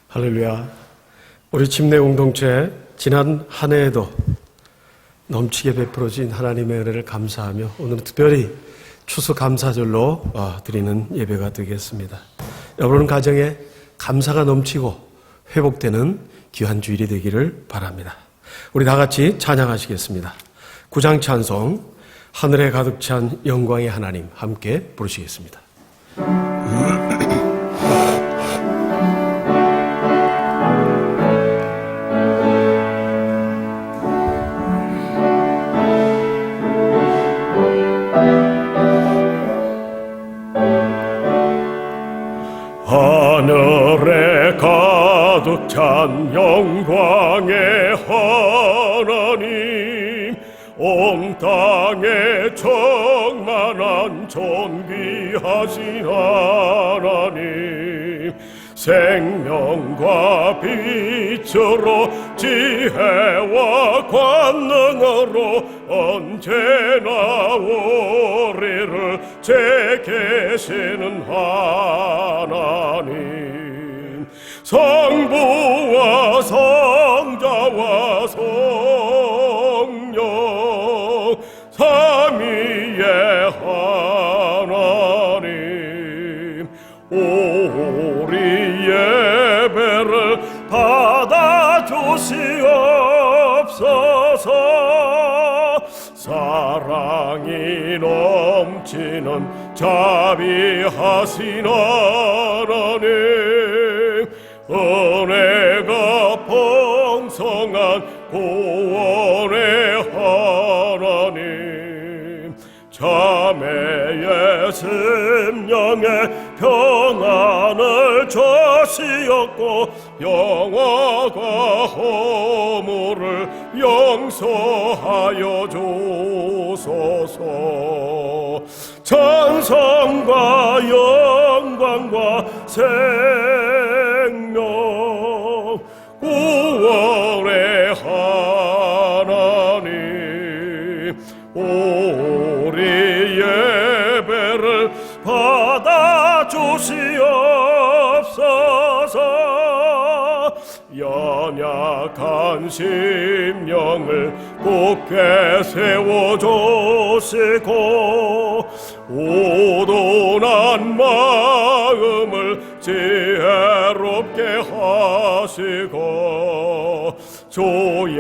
할렐루야. 우리 침례 공동체 지난 한 해에도 넘치게 베풀어진 하나님의 은혜를 감사하며 오늘은 특별히 추수감사절로 드리는 예배가 되겠습니다. 여러분 가정에 감사가 넘치고 회복되는 귀한 주일이 되기를 바랍니다. 우리 다 같이 찬양하시겠습니다. 구장 찬송 하늘에 가득 찬 영광의 하나님 함께 부르시겠습니다. 하늘에 가득 찬 영광의 하나님, 온 땅에 충만한 존귀하신 하나님, 생명과 빛으로 지혜와 권능으로 언제나 우리를 지키시는 하나님, 성부와 성자와 성령 삼위의 하나님, 우리 예배를 받아주시옵소서. 사랑이 넘치는 자비하신 하나님, 은혜가 풍성한 구원의 하나님, 자매의 심령에 평안을 주시었고 영화가 허물을 용서하여 주소서. 찬송과 영광과 생명 구원의 하나님, 우리 예배를 받아주시옵소서. 연약한 심령을 굳게 세워주시고 우둔한 마음을 지혜롭게 하시고 주의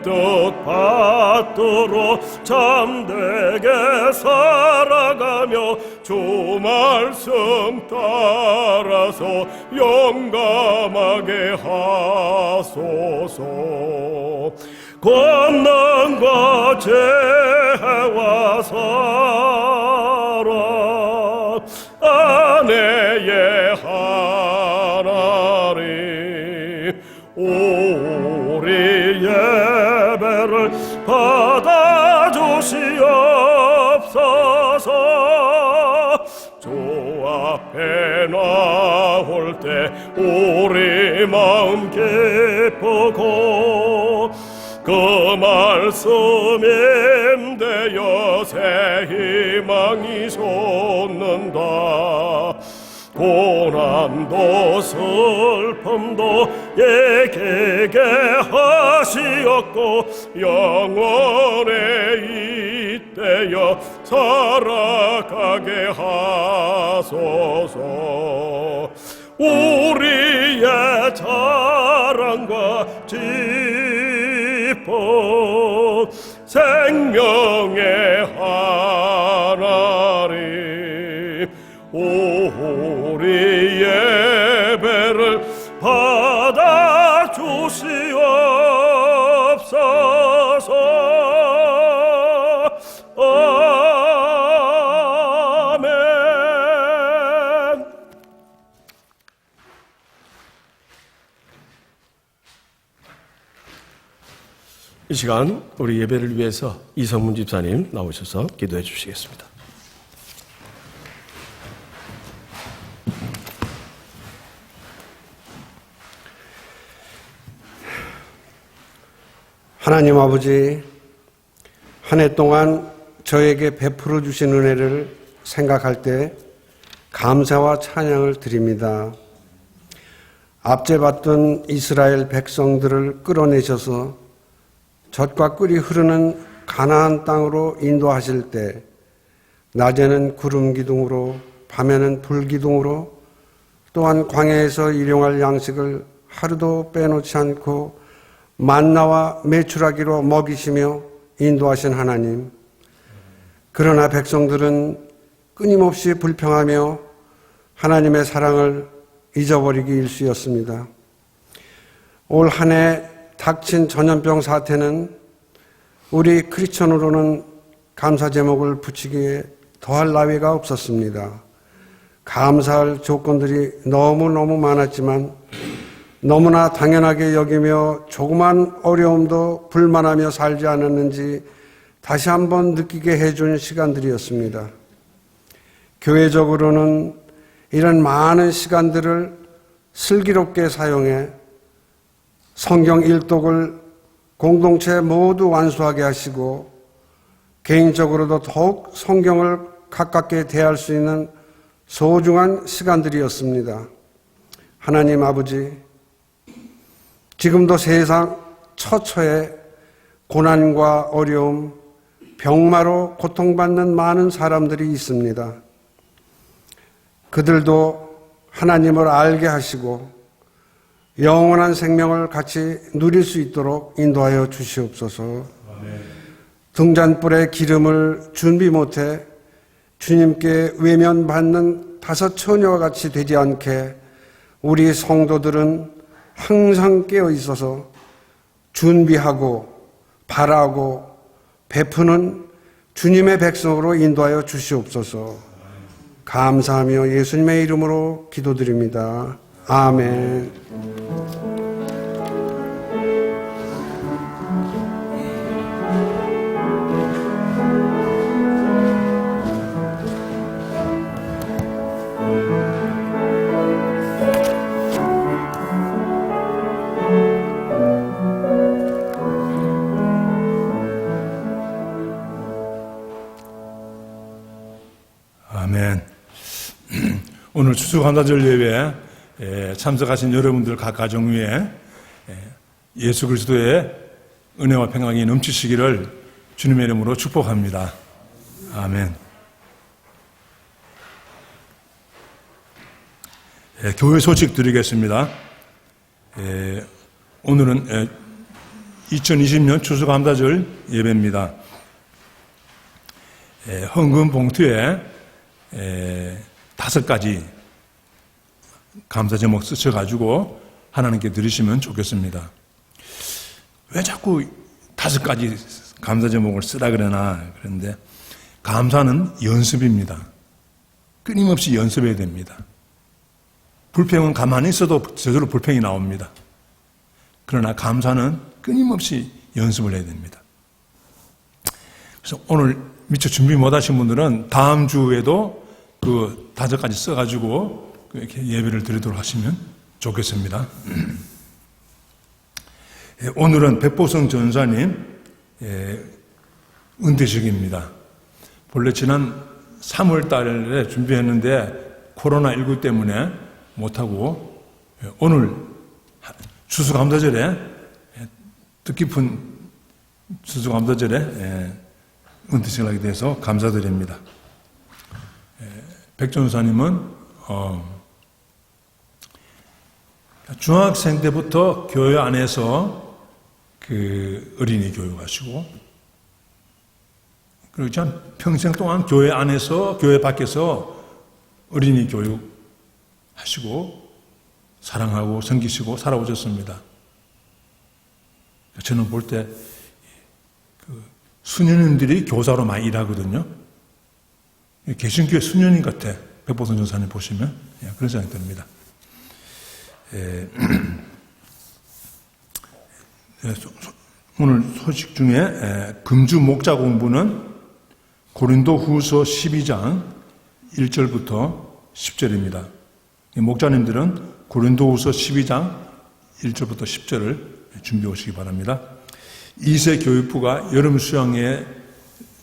뜻 받들어 참되게 살아가며 주 말씀 따라서 용감하게 하소서. 권능과 지혜와 사랑 아내의 하나님, 우리 예배를 받아주시옵소서. 주 앞에 나올 때 우리 마음 기쁘고 그 말씀 임대여 새 희망이 솟는다. 고난도 슬픔도 이기게 하시었고 영원에 잇대어 살아가게 하소서. 우리의 자랑과 기쁨 생명의 하나님, 우리 예배를 받아주시옵소서. 아멘. 이 시간 우리 예배를 위해서 이성문 집사님 나오셔서 기도해 주시겠습니다. 하나님 아버지, 한 해 동안 저에게 베풀어 주신 은혜를 생각할 때 감사와 찬양을 드립니다. 압제받던 이스라엘 백성들을 끌어내셔서 젖과 꿀이 흐르는 가나안 땅으로 인도하실 때 낮에는 구름 기둥으로 밤에는 불 기둥으로 또한 광야에서 일용할 양식을 하루도 빼놓지 않고 만나와 메추라기로 먹이시며 인도하신 하나님. 그러나 백성들은 끊임없이 불평하며 하나님의 사랑을 잊어버리기 일쑤였습니다. 올 한 해 닥친 전염병 사태는 우리 크리스천으로는 감사 제목을 붙이기에 더할 나위가 없었습니다. 감사할 조건들이 너무너무 많았지만 너무나 당연하게 여기며 조그만 어려움도 불만하며 살지 않았는지 다시 한번 느끼게 해준 시간들이었습니다. 교회적으로는 이런 많은 시간들을 슬기롭게 사용해 성경 일독을 공동체 모두 완수하게 하시고 개인적으로도 더욱 성경을 가깝게 대할 수 있는 소중한 시간들이었습니다. 하나님 아버지, 지금도 세상 처처에 고난과 어려움, 병마로 고통받는 많은 사람들이 있습니다. 그들도 하나님을 알게 하시고 영원한 생명을 같이 누릴 수 있도록 인도하여 주시옵소서. 아멘. 등잔불에 기름을 준비 못해 주님께 외면받는 다섯 처녀와 같이 되지 않게 우리 성도들은 항상 깨어 있어서 준비하고 바라고 베푸는 주님의 백성으로 인도하여 주시옵소서. 감사하며 예수님의 이름으로 기도드립니다. 아멘. 아멘. 오늘 추수감사절 예배에 참석하신 여러분들 각 가정 위에 예수 그리스도의 은혜와 평강이 넘치시기를 주님의 이름으로 축복합니다. 아멘. 교회 소식 드리겠습니다. 오늘은 2020년 추수감사절 예배입니다. 헌금 봉투에 5가지 감사 제목 쓰셔가지고 하나님께 드리시면 좋겠습니다. 왜 자꾸 5가지 감사 제목을 쓰라 그러나 그런데 감사는 연습입니다. 끊임없이 연습해야 됩니다. 불평은 가만히 있어도 저절로 불평이 나옵니다. 그러나 감사는 끊임없이 연습을 해야 됩니다. 그래서 오늘 미처 준비 못하신 분들은 다음 주에도 그 5가지 써가지고 이렇게 예배를 드리도록 하시면 좋겠습니다. 오늘은 백보성 전사님 은퇴식입니다. 본래 지난 3월 달에 준비했는데 코로나19 때문에 못하고 오늘 추수감사절에 뜻깊은 추수감사절에 은퇴식을 하게 돼서 감사드립니다. 백 전사님은 중학생 때부터 교회 안에서 그 어린이 교육하시고 그리고 전 평생 동안 교회 안에서 교회 밖에서 어린이 교육하시고 사랑하고 섬기시고 살아오셨습니다. 저는 볼 때 수녀님들이 교사로 많이 일하거든요. 개신교회 수녀님 같아. 백보성 전사님 보시면 그런 생각이 듭니다. 오늘 소식 중에 금주 목자 공부는 고린도후서 12장 1절부터 10절입니다. 목자님들은 고린도후서 12장 1절부터 10절을 준비해 오시기 바랍니다. 2세 교육부가 여름 수양회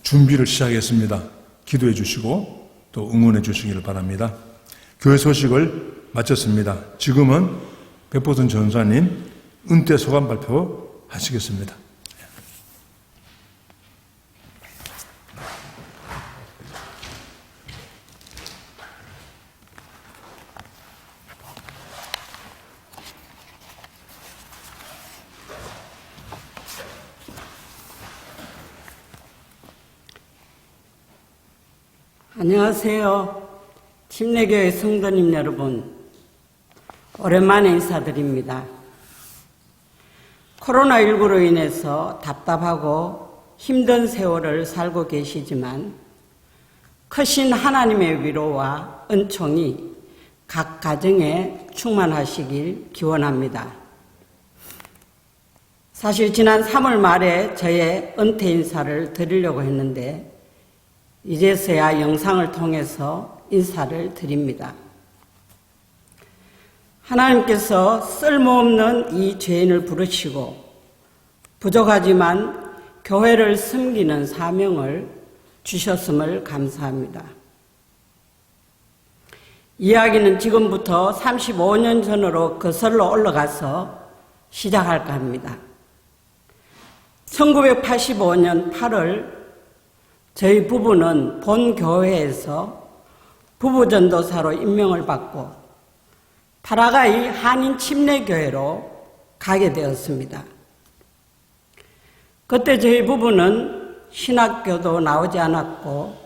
준비를 시작했습니다. 기도해 주시고 또 응원해 주시기를 바랍니다. 교회 소식을 마쳤습니다. 지금은 백보선 전사님 은퇴 소감 발표하시겠습니다. 안녕하세요. 침례교회 성도님 여러분, 오랜만에 인사드립니다. 코로나19로 인해서 답답하고 힘든 세월을 살고 계시지만 크신 하나님의 위로와 은총이 각 가정에 충만하시길 기원합니다. 사실 지난 3월 말에 저의 은퇴 인사를 드리려고 했는데 이제서야 영상을 통해서 인사를 드립니다. 하나님께서 쓸모없는 이 죄인을 부르시고 부족하지만 교회를 섬기는 사명을 주셨음을 감사합니다. 이야기는 지금부터 35년 전으로 거슬러 올라가서 시작할까 합니다. 1985년 8월 저희 부부는 본 교회에서 부부전도사로 임명을 받고 파라과이 한인 침례교회로 가게 되었습니다. 그때 저희 부부는 신학교도 나오지 않았고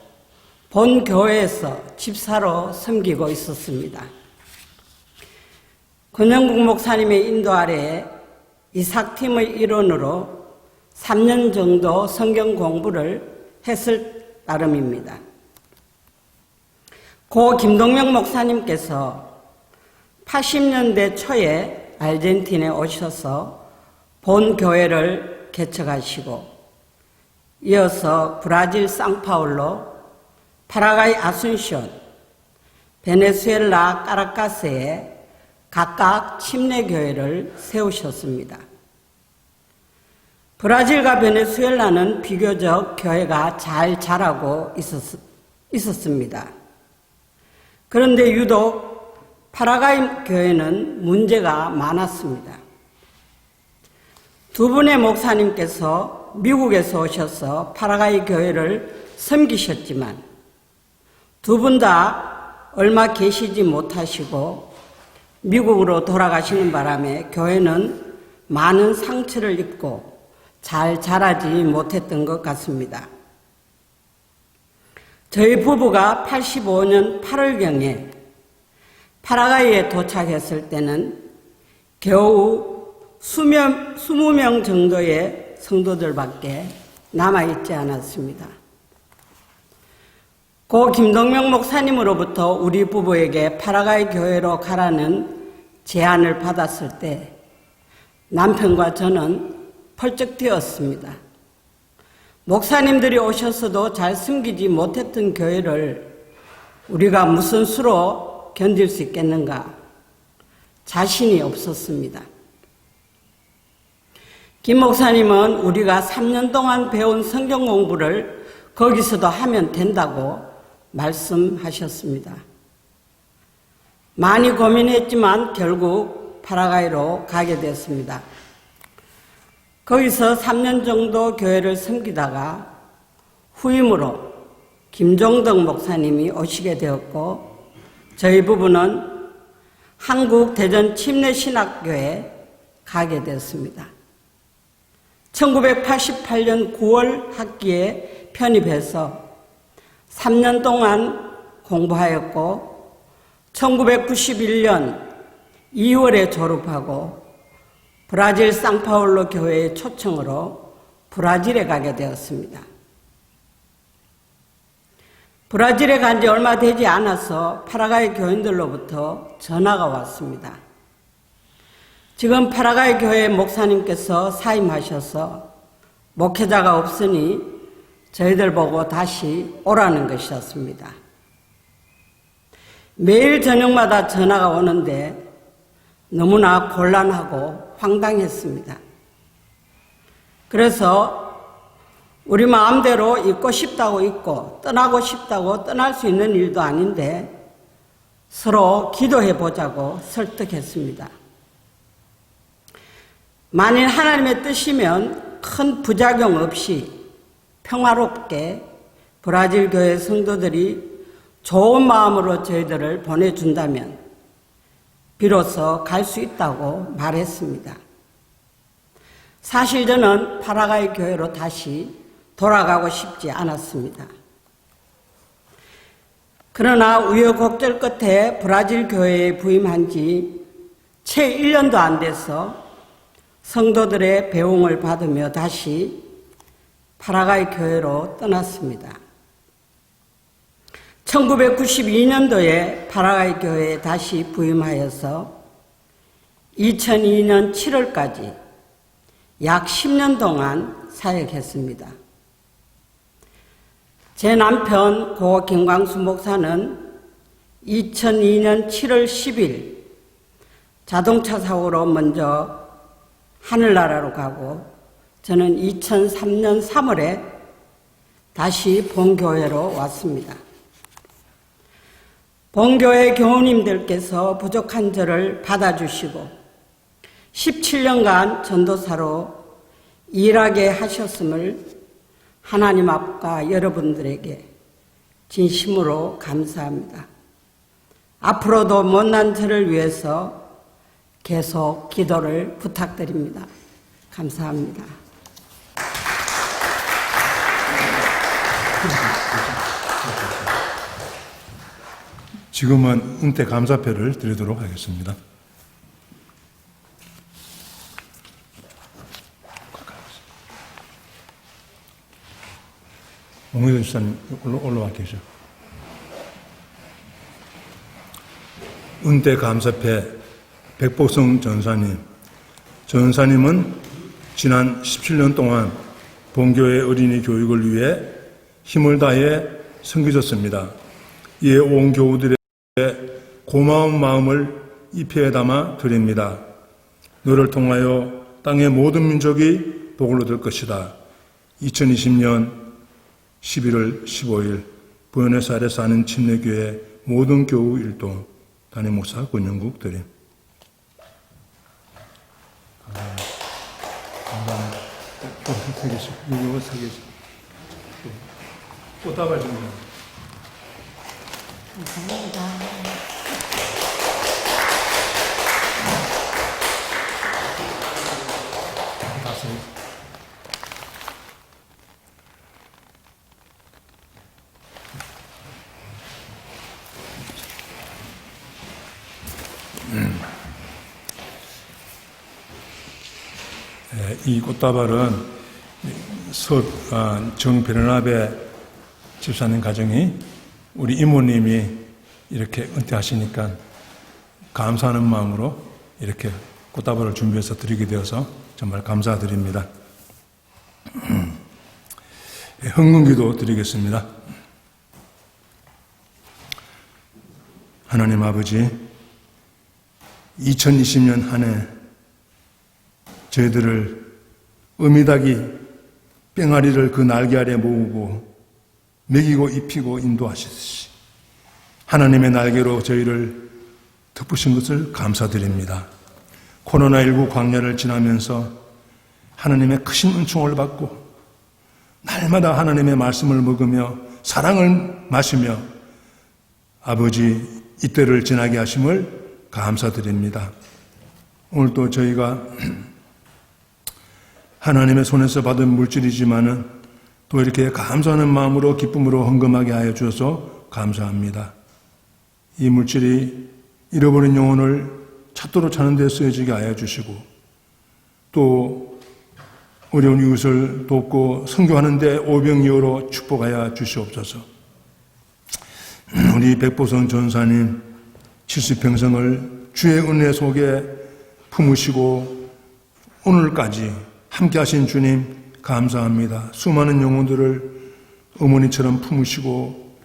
본 교회에서 집사로 섬기고 있었습니다. 권영국 목사님의 인도 아래에 이삭팀의 일원으로 3년 정도 성경 공부를 했을 따름입니다. 고 김동명 목사님께서 80년대 초에 아르헨티나에 오셔서 본 교회를 개척하시고 이어서 브라질 상파울로, 파라과이 아순시온, 베네수엘라 카라카스에 각각 침례교회를 세우셨습니다. 브라질과 베네수엘라는 비교적 교회가 잘 자라고 있었습니다. 그런데 유독 파라과이 교회는 문제가 많았습니다. 두 분의 목사님께서 미국에서 오셔서 파라과이 교회를 섬기셨지만 두 분 다 얼마 계시지 못하시고 미국으로 돌아가시는 바람에 교회는 많은 상처를 입고 잘 자라지 못했던 것 같습니다. 저희 부부가 85년 8월경에 파라과이에 도착했을 때는 겨우 20명 정도의 성도들밖에 남아있지 않았습니다. 고 김동명 목사님으로부터 우리 부부에게 파라과이 교회로 가라는 제안을 받았을 때 남편과 저는 펄쩍 뛰었습니다. 목사님들이 오셔서도 잘 섬기지 못했던 교회를 우리가 무슨 수로 견딜 수 있겠는가? 자신이 없었습니다. 김 목사님은 우리가 3년 동안 배운 성경 공부를 거기서도 하면 된다고 말씀하셨습니다. 많이 고민했지만 결국 파라과이로 가게 됐습니다. 거기서 3년 정도 교회를 섬기다가 후임으로 김종덕 목사님이 오시게 되었고 저희 부부는 한국 대전 침례신학교에 가게 되었습니다. 1988년 9월 학기에 편입해서 3년 동안 공부하였고 1991년 2월에 졸업하고 브라질 상파울로 교회의 초청으로 브라질에 가게 되었습니다. 브라질에 간 지 얼마 되지 않아서 파라과이 교인들로부터 전화가 왔습니다. 지금 파라과이 교회 목사님께서 사임하셔서 목회자가 없으니 저희들 보고 다시 오라는 것이었습니다. 매일 저녁마다 전화가 오는데 너무나 곤란하고 황당했습니다. 그래서 우리 마음대로 있고 싶다고 있고 떠나고 싶다고 떠날 수 있는 일도 아닌데 서로 기도해 보자고 설득했습니다. 만일 하나님의 뜻이면 큰 부작용 없이 평화롭게 브라질 교회 성도들이 좋은 마음으로 저희들을 보내준다면 비로소 갈 수 있다고 말했습니다. 사실 저는 파라과이 교회로 다시 돌아가고 싶지 않았습니다. 그러나 우여곡절 끝에 브라질 교회에 부임한 지 채 1년도 안 돼서 성도들의 배웅을 받으며 다시 파라과이 교회로 떠났습니다. 1992년도에 파라과이 교회에 다시 부임하여서 2002년 7월까지 약 10년 동안 사역했습니다. 제 남편 고 김광수 목사는 2002년 7월 10일 자동차 사고로 먼저 하늘나라로 가고 저는 2003년 3월에 다시 본교회로 왔습니다. 본교회 교우님들께서 부족한 저를 받아주시고 17년간 전도사로 일하게 하셨음을 하나님 앞과 여러분들에게 진심으로 감사합니다. 앞으로도 못난 저를 위해서 계속 기도를 부탁드립니다. 감사합니다. 지금은 은퇴 감사표를 드리도록 하겠습니다. 옹의도 집사님 올라와 계셔. 은퇴 감사패 백보성 전사님. 전사님은 지난 17년 동안 본교회 어린이 교육을 위해 힘을 다해 섬기셨습니다. 이에 온 교우들의 고마운 마음을 이 표에 담아 드립니다. 너를 통하여 땅의 모든 민족이 복을 얻을 것이다. 2020년 11월 15일 부에노스아이레스 사는 침례교회 모든 교우 일동 담임 목사 권영국 드림. 감사합니다. 세 개씩, 이거 세 개씩. 꽃다발 좀. 감사합니다. 이 꽃다발은 정베르나베 집사님 가정이 우리 이모님이 이렇게 은퇴하시니까 감사하는 마음으로 이렇게 꽃다발을 준비해서 드리게 되어서 정말 감사드립니다. 헌금기도 드리겠습니다. 하나님 아버지, 2020년 한 해 저희들을 어미닭이 뺑아리를 그 날개 아래 모으고 먹이고 입히고 인도하시듯이 하나님의 날개로 저희를 덮으신 것을 감사드립니다. 코로나19 광야를 지나면서 하나님의 크신 은총을 받고 날마다 하나님의 말씀을 먹으며 사랑을 마시며 아버지 이때를 지나게 하심을 감사드립니다. 오늘도 저희가 하나님의 손에서 받은 물질이지만은 또 이렇게 감사하는 마음으로 기쁨으로 헌금하게 하여 주셔서 감사합니다. 이 물질이 잃어버린 영혼을 찾도록 찾는 데 쓰여지게 하여 주시고 또 어려운 이웃을 돕고 선교하는 데 오병이어로 축복하여 주시옵소서. 우리 백보성 전사님 70평생을 주의 은혜 속에 품으시고 오늘까지 함께 하신 주님 감사합니다. 수많은 영혼들을 어머니처럼 품으시고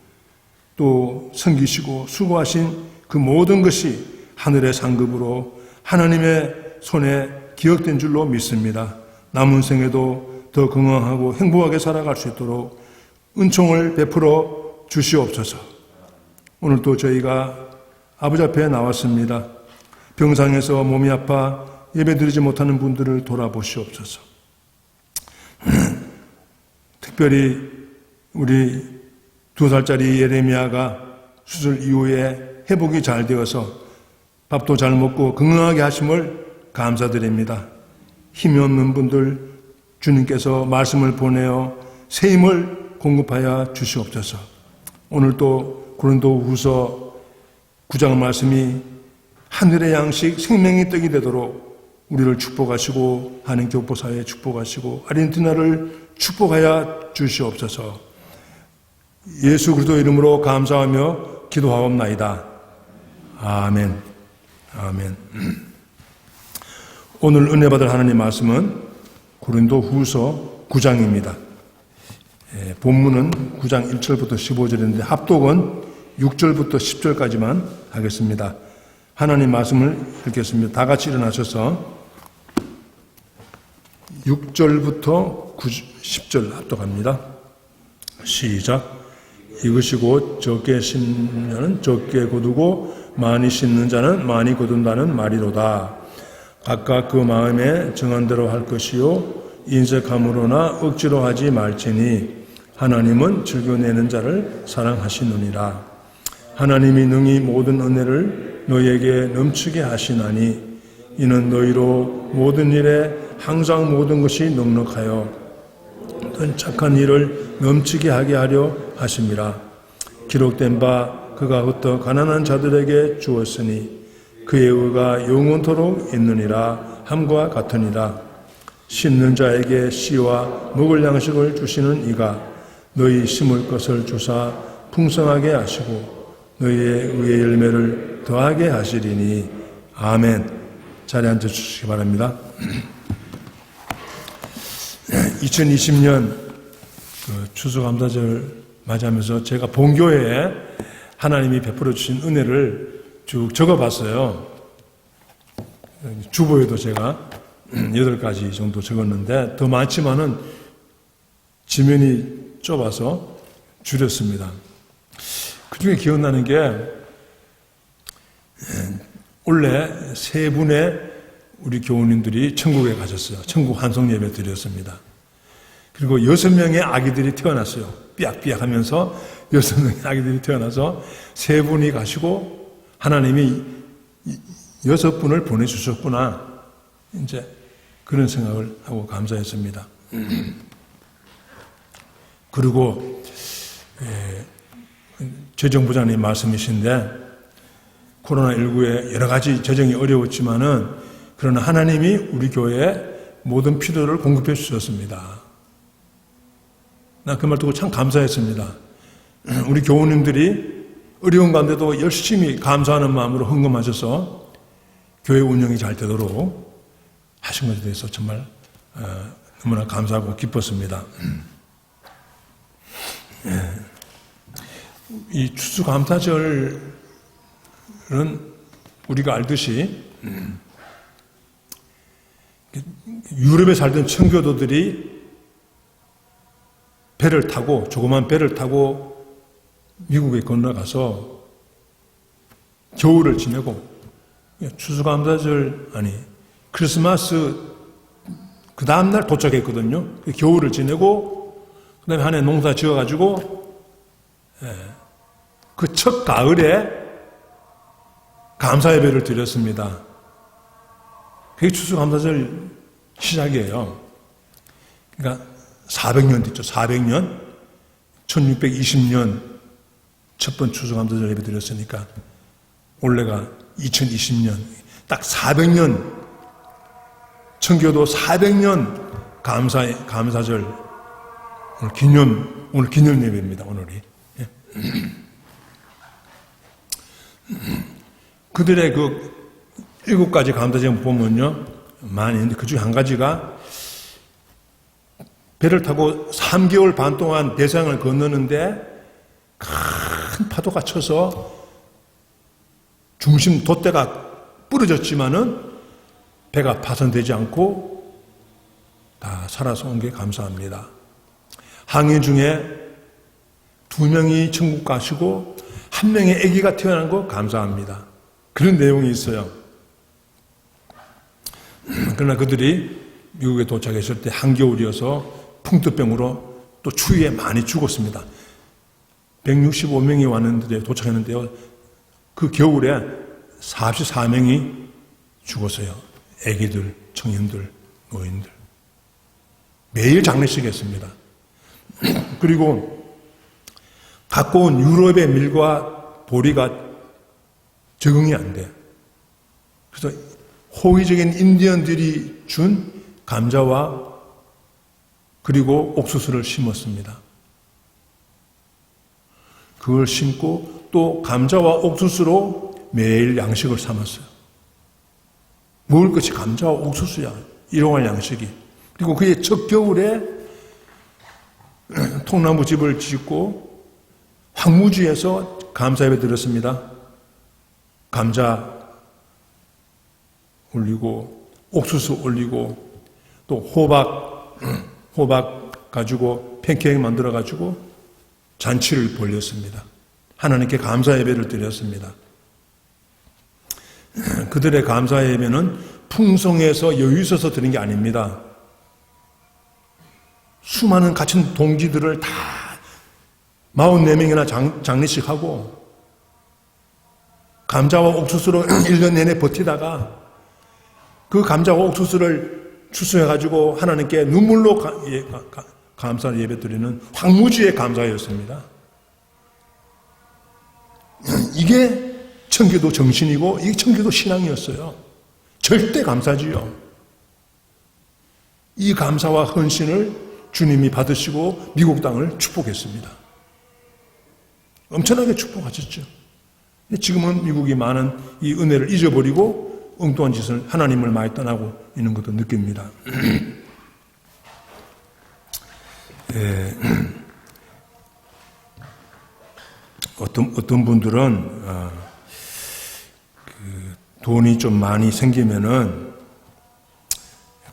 또 섬기시고 수고하신 그 모든 것이 하늘의 상급으로 하나님의 손에 기억된 줄로 믿습니다. 남은 생에도 더 건강하고 행복하게 살아갈 수 있도록 은총을 베풀어 주시옵소서. 오늘도 저희가 아버지 앞에 나왔습니다. 병상에서 몸이 아파 예배드리지 못하는 분들을 돌아보시옵소서. 특별히 우리 2살짜리 예레미야가 수술 이후에 회복이 잘 되어서 밥도 잘 먹고 건강하게 하심을 감사드립니다. 힘이 없는 분들 주님께서 말씀을 보내어 새 힘을 공급하여 주시옵소서. 오늘 또 고린도후서 9장 말씀이 하늘의 양식 생명의 떡이 되도록 우리를 축복하시고 하는 교포사회 축복하시고 아르헨티나를 축복하여 주시옵소서. 예수 그리스도 이름으로 감사하며 기도하옵나이다. 아멘. 아멘. 오늘 은혜 받을 하나님 말씀은 고린도후서 9장입니다. 본문은 9장 1절부터 15절인데 합독은 6절부터 10절까지만 하겠습니다. 하나님 말씀을 읽겠습니다. 다 같이 일어나셔서 6절부터 10절 합독합니다. 시작. 이것이 곧 적게 심는 자는 적게 거두고 많이 심는 자는 많이 거둔다는 말이로다. 각각 그 마음에 정한 대로 할 것이요 인색함으로나 억지로 하지 말지니 하나님은 즐겨내는 자를 사랑하시느니라. 하나님이 능히 모든 은혜를 너희에게 넘치게 하시나니 이는 너희로 모든 일에 항상 모든 것이 넉넉하여 어떤 착한 일을 넘치게 하게 하려 하심이라. 기록된 바 그가 흩어 가난한 자들에게 주었으니 그의 의가 영원토록 있느니라 함과 같으니라. 심는 자에게 씨와 먹을 양식을 주시는 이가 너희 심을 것을 주사 풍성하게 하시고 너희의 의의 열매를 더하게 하시리니. 아멘. 자리에 앉아주시기 바랍니다. 2020년 추수감사절 맞이하면서 제가 본교회에 하나님이 베풀어 주신 은혜를 쭉 적어봤어요. 주보에도 제가 8가지 정도 적었는데 더 많지만은 지면이 좁아서 줄였습니다. 그 중에 기억나는 게 원래 3분의 우리 교우님들이 천국에 가셨어요. 천국 환송 예배 드렸습니다. 그리고 6명의 아기들이 태어났어요. 삐약삐약 하면서 6명의 아기들이 태어나서 3분이 가시고 하나님이 6분을 보내주셨구나. 이제 그런 생각을 하고 감사했습니다. 그리고 재정부장님 말씀이신데 코로나19에 여러 가지 재정이 어려웠지만은 그러나 하나님이 우리 교회에 모든 필요를 공급해 주셨습니다. 나 그 말 듣고 참 감사했습니다. 우리 교우님들이 어려운 가운데도 열심히 감사하는 마음으로 헌금하셔서 교회 운영이 잘 되도록 하신 것에 대해서 정말 너무나 감사하고 기뻤습니다. 이 추수감사절은 우리가 알듯이 유럽에 살던 청교도들이 배를 타고 조그만 배를 타고 미국에 건너가서 겨울을 지내고 추수감사절 크리스마스 그 다음날 도착했거든요. 겨울을 지내고 그 다음에 한 해 농사 지어가지고 그 첫 가을에 감사 예배를 드렸습니다. 그게 추수감사절 시작이에요. 그러니까 400년 됐죠. 400년. 1620년 첫 번 추수감사절 예배 드렸으니까 올해가 2020년. 딱 400년 청교도 400년 감사절 오늘 기념 예배입니다. 오늘이. 그들의 그 7가지 감사절 보면요 많이 있는데 그 중에 한 가지가 배를 타고 3개월 반 동안 대서양을 건너는데 큰 파도가 쳐서 중심 돛대가 부러졌지만은 배가 파손되지 않고 다 살아서 온 게 감사합니다. 항해 중에 2명이 천국 가시고 1명의 아기가 태어난 거 감사합니다. 그런 내용이 있어요. 그러나 그들이 미국에 도착했을 때 한겨울이어서 풍토병으로 또 추위에 많이 죽었습니다. 165명이 왔는데 도착했는데요. 그 겨울에 44명이 죽었어요. 애기들, 청년들, 노인들. 매일 장례식 했습니다. 그리고 갖고 온 유럽의 밀과 보리가 적응이 안 돼. 그래서 호의적인 인디언들이 준 감자와 그리고 옥수수를 심었습니다. 그걸 심고 또 감자와 옥수수로 매일 양식을 삼았어요. 먹을 것이 감자와 옥수수야. 일용할 양식이. 그리고 그의 첫 겨울에 통나무 집을 짓고 황무지에서 감사예배 드렸습니다. 감자 올리고 옥수수 올리고 또 호박 가지고 팬케이크 만들어 가지고 잔치를 벌였습니다. 하나님께 감사 예배를 드렸습니다. 그들의 감사 예배는 풍성해서 여유 있어서 드린 게 아닙니다. 수많은 갇힌 동지들을 다 44명이나 장례식하고 감자와 옥수수로 1년 내내 버티다가 그 감자와 옥수수를 추수해가지고 하나님께 눈물로 감사를 예배드리는 황무지의 감사였습니다. 이게 청교도 정신이고 이게 청교도 신앙이었어요. 절대 감사지요. 이 감사와 헌신을 주님이 받으시고 미국 땅을 축복했습니다. 엄청나게 축복하셨죠. 지금은 미국이 많은 이 은혜를 잊어버리고 엉뚱한 짓을 하나님을 많이 떠나고 있는 것도 느낍니다. 어떤 분들은 돈이 좀 많이 생기면은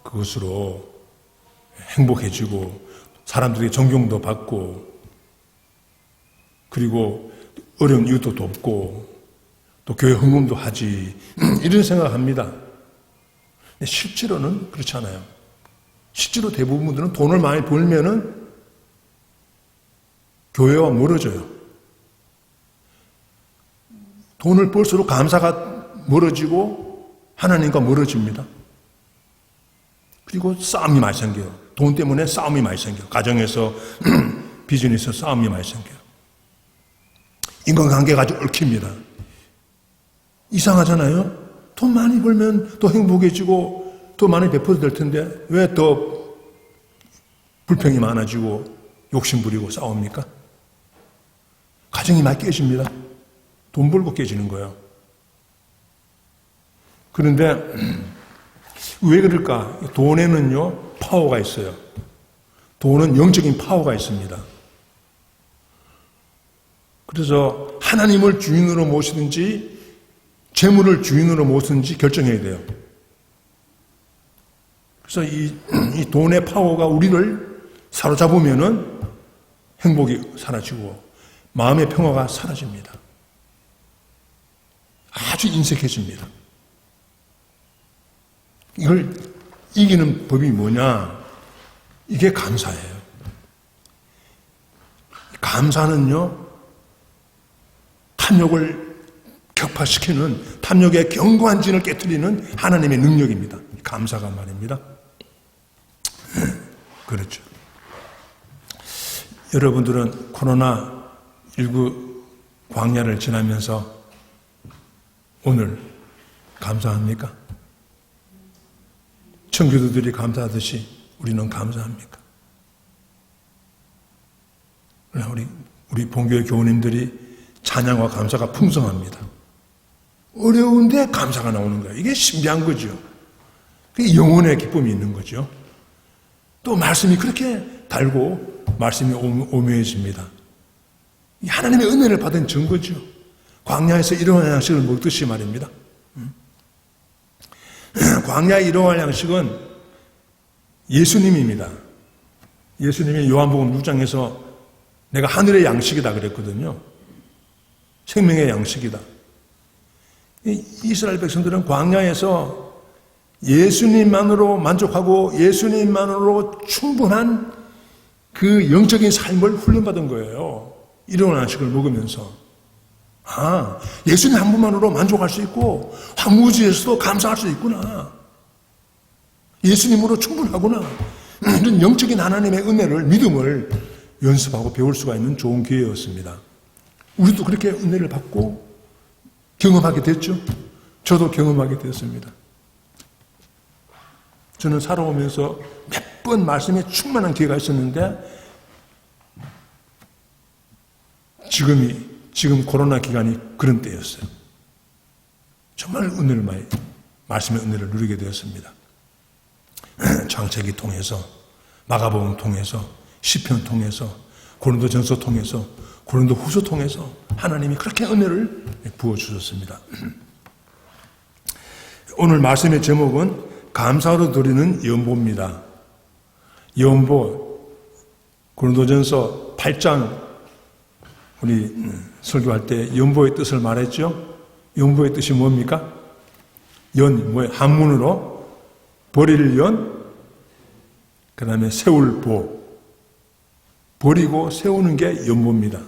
그것으로 행복해지고 사람들이 존경도 받고 그리고 어려운 이웃도 돕고 또 교회 헌금도 하지 이런 생각합니다. 근데 실제로는 그렇지 않아요. 실제로 대부분 분들은 돈을 많이 벌면은 교회와 멀어져요. 돈을 벌수록 감사가 멀어지고 하나님과 멀어집니다. 그리고 싸움이 많이 생겨요. 돈 때문에 싸움이 많이 생겨요. 가정에서 비즈니스 싸움이 많이 생겨요. 인간관계가 아주 얽힙니다. 이상하잖아요. 돈 많이 벌면 더 행복해지고 더 많이 베풀어도 될 텐데 왜 더 불평이 많아지고 욕심부리고 싸웁니까? 가정이 많이 깨집니다. 돈 벌고 깨지는 거예요. 그런데 왜 그럴까? 돈에는요 파워가 있어요. 돈은 영적인 파워가 있습니다. 그래서 하나님을 주인으로 모시든지 재물을 주인으로 모시든지 결정해야 돼요. 그래서 이 돈의 파워가 우리를 사로잡으면은 행복이 사라지고 마음의 평화가 사라집니다. 아주 인색해집니다. 이걸 이기는 법이 뭐냐? 이게 감사예요. 감사는요, 탐욕을 격파시키는 탐욕의 견고한 진을 깨뜨리는 하나님의 능력입니다. 감사가 말입니다. 그렇죠. 여러분들은 코로나19 광야를 지나면서 오늘 감사합니까? 청교도들이 감사하듯이 우리는 감사합니까? 우리 본교회 교우님들이 찬양과 감사가 풍성합니다. 어려운데 감사가 나오는 거예요. 이게 신비한 거죠. 그게 영혼의 기쁨이 있는 거죠. 또 말씀이 그렇게 달고 말씀이 오묘해집니다. 하나님의 은혜를 받은 증거죠. 광야에서 일용할 양식을 먹듯이 말입니다. 광야의 일용할 양식은 예수님입니다. 예수님이 요한복음 6장에서 내가 하늘의 양식이다 그랬거든요. 생명의 양식이다. 이스라엘 백성들은 광야에서 예수님만으로 만족하고 예수님만으로 충분한 그 영적인 삶을 훈련받은 거예요. 일용 안식을 먹으면서. 아, 예수님 한 분만으로 만족할 수 있고 황무지에서도 감사할 수 있구나. 예수님으로 충분하구나. 이런 영적인 하나님의 은혜를, 믿음을 연습하고 배울 수가 있는 좋은 기회였습니다. 우리도 그렇게 은혜를 받고 경험하게 됐죠. 저도 경험하게 되었습니다. 저는 살아오면서 몇 번 말씀에 충만한 기회가 있었는데 지금 코로나 기간이 그런 때였어요. 정말 은혜를 많이, 말씀의 은혜를 누리게 되었습니다. 창세기 통해서, 마가복음 통해서, 시편 통해서, 고린도전서 통해서, 고린도후서 통해서 하나님이 그렇게 은혜를 부어주셨습니다. 오늘 말씀의 제목은 감사로 드리는 연보입니다. 연보, 고린도전서 8장 우리 설교할 때 연보의 뜻을 말했죠. 연보의 뜻이 뭡니까? 한문으로 버릴 연, 그 다음에 세울 보. 버리고 세우는 게 연보입니다.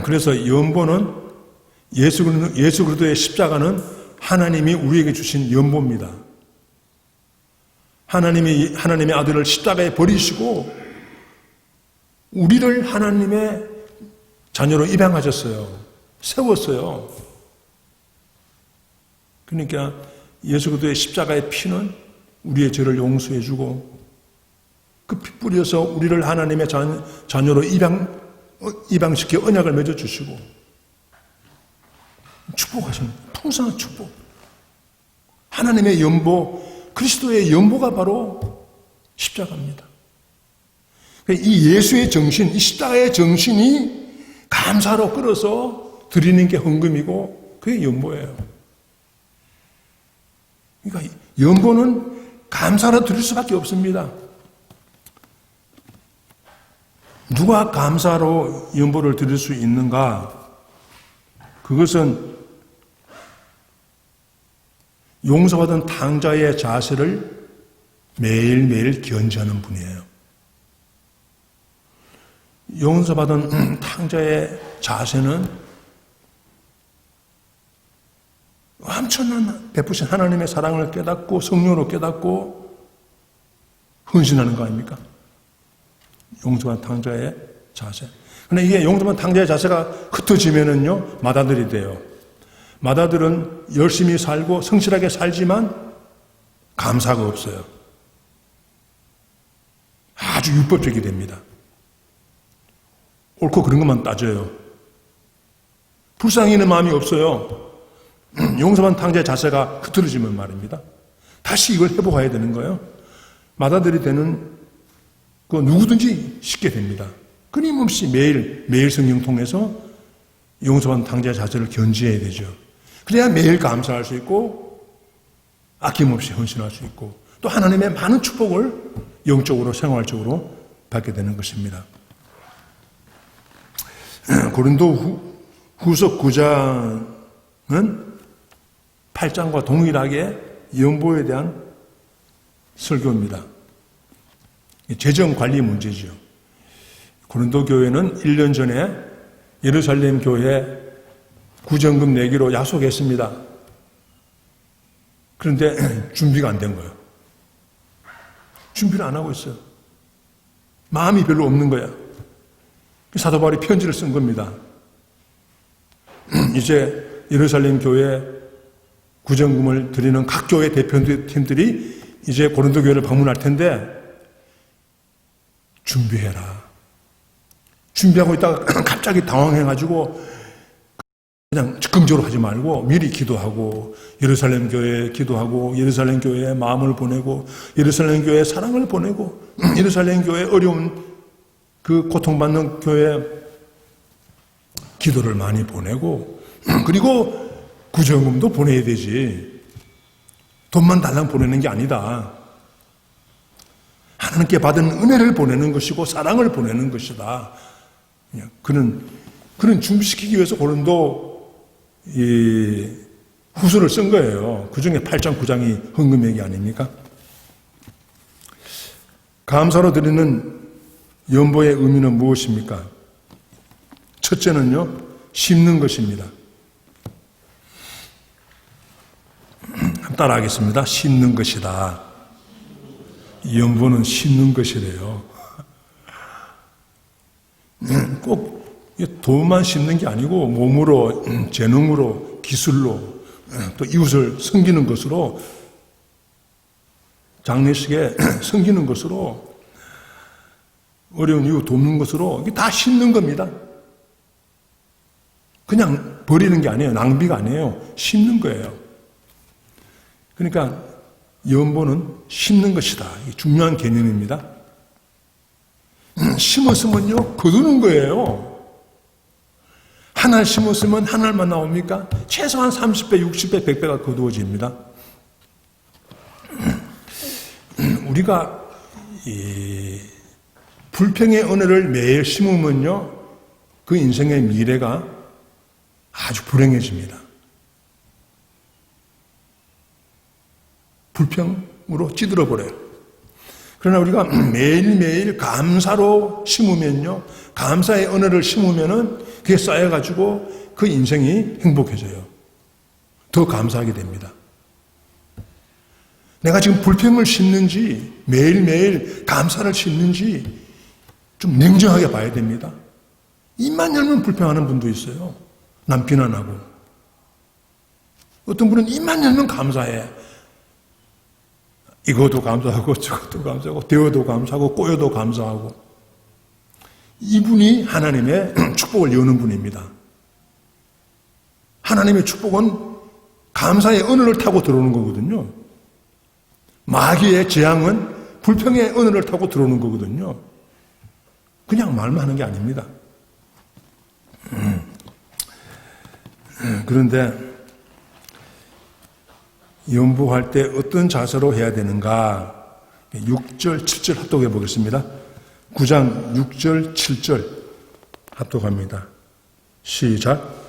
그래서 연보는 예수 그리스도의 십자가는 하나님이 우리에게 주신 연보입니다. 하나님의 아들을 십자가에 버리시고 우리를 하나님의 자녀로 입양하셨어요. 세웠어요. 그러니까 예수 그리스도의 십자가의 피는 우리의 죄를 용서해주고 그 피 뿌려서 우리를 하나님의 자녀로 입양시켜 언약을 맺어주시고 축복하시는 풍성한 축복. 하나님의 연보, 그리스도의 연보가 바로 십자가입니다. 이 예수의 정신, 이 십자가의 정신이 감사로 끌어서 드리는 게 헌금이고 그게 연보예요. 그러니까 연보는 감사로 드릴 수밖에 없습니다. 누가 감사로 연보를 드릴 수 있는가? 그것은 용서받은 탕자의 자세를 매일매일 견지하는 분이에요. 용서받은 탕자의 자세는 엄청난 베푸신 하나님의 사랑을 깨닫고 성령으로 깨닫고 헌신하는 거 아닙니까? 용서받은 탕자의 자세. 근데 이게 용서받은 탕자의 자세가 흩어지면은요, 맏아들이 돼요. 맏아들은 열심히 살고 성실하게 살지만 감사가 없어요. 아주 율법적이 됩니다. 옳고 그런 것만 따져요. 불쌍히 있는 마음이 없어요. 용서받은 탕자의 자세가 흐트러지면 말입니다. 다시 이걸 회복해야 되는 거예요. 맏아들이 되는 그 누구든지 쉽게 됩니다. 끊임없이 매일 성경 통해서 용서받은 탕자의 자세를 견지해야 되죠. 그래야 매일 감사할 수 있고 아낌없이 헌신할 수 있고 또 하나님의 많은 축복을 영적으로 생활적으로 받게 되는 것입니다. 고린도 후서 9장은 8장과 동일하게 연보에 대한 설교입니다. 재정 관리 문제죠. 고린도 교회는 1년 전에 예루살렘 교회 구정금 내기로 약속했습니다. 그런데 준비가 안 된 거예요. 준비를 안 하고 있어요. 마음이 별로 없는 거야. 사도 바울이 편지를 쓴 겁니다. 이제 예루살렘 교회 구정금을 드리는 각 교회 대표팀들이 이제 고린도 교회를 방문할 텐데 준비해라. 준비하고 있다가 갑자기 당황해가지고 그냥 즉흥적으로 하지 말고 미리 기도하고 예루살렘 교회에 기도하고 예루살렘 교회에 마음을 보내고 예루살렘 교회에 사랑을 보내고 예루살렘 교회에 어려운 그 고통받는 교회에 기도를 많이 보내고 그리고 구정금도 보내야 되지. 돈만 달랑 보내는 게 아니다. 하나님께 받은 은혜를 보내는 것이고 사랑을 보내는 것이다. 그는 준비시키기 위해서 고린도 이 후수를 쓴 거예요. 그 중에 8장, 9장이 헌금액이 아닙니까? 감사로 드리는 연보의 의미는 무엇입니까? 첫째는요, 심는 것입니다. 따라하겠습니다. 심는 것이다. 연보는 심는 것이래요. 꼭 돈만 심는 게 아니고 몸으로, 재능으로, 기술로, 또 이웃을 섬기는 것으로, 장례식에 섬기는 것으로, 어려운 이웃 돕는 것으로 이게 다 심는 겁니다. 그냥 버리는 게 아니에요. 낭비가 아니에요. 심는 거예요. 그러니까 연보는 심는 것이다. 이게 중요한 개념입니다. 심었으면요, 거두는 거예요. 한 알 심었으면 한 알만 나옵니까? 최소한 30배, 60배, 100배가 거두어집니다. 우리가 이 불평의 언어를 매일 심으면요, 그 인생의 미래가 아주 불행해집니다. 불평으로 찌들어버려요. 그러나 우리가 매일매일 감사로 심으면요, 감사의 언어를 심으면은 그게 쌓여가지고 그 인생이 행복해져요. 더 감사하게 됩니다. 내가 지금 불평을 심는지 매일매일 감사를 심는지 좀 냉정하게 봐야 됩니다. 입만 열면 불평하는 분도 있어요. 남 비난하고. 어떤 분은 입만 열면 감사해. 이것도 감사하고 저것도 감사하고 대어도 감사하고 꼬여도 감사하고. 이분이 하나님의 축복을 여는 분입니다. 하나님의 축복은 감사의 언어를 타고 들어오는 거거든요. 마귀의 재앙은 불평의 언어를 타고 들어오는 거거든요. 그냥 말만 하는 게 아닙니다. 그런데 연보할 때 어떤 자세로 해야 되는가? 6절, 7절 합독해 보겠습니다. 9장 6절, 7절 합독합니다. 시작.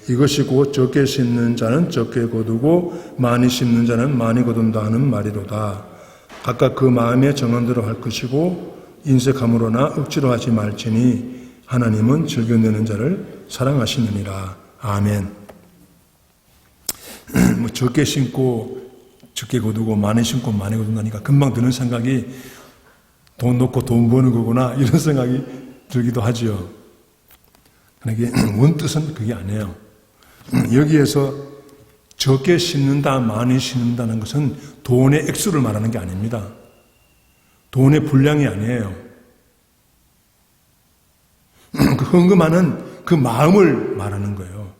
이것이 곧 적게 심는 자는 적게 거두고 많이 심는 자는 많이 거둔다 하는 말이로다. 각각 그 마음에 정한 대로 할 것이고 인색함으로나 억지로 하지 말지니 하나님은 즐겨내는 자를 사랑하시느니라. 아멘. 뭐 적게 심고 적게 거두고 많이 심고 많이 거둔다니까 금방 드는 생각이 돈 놓고 돈 버는 거구나 이런 생각이 들기도 하지요. 그러나 원뜻은 그게 아니에요. 여기에서 적게 심는다 많이 심는다는 것은 돈의 액수를 말하는 게 아닙니다. 돈의 분량이 아니에요. 그 헌금하는 그 마음을 말하는 거예요.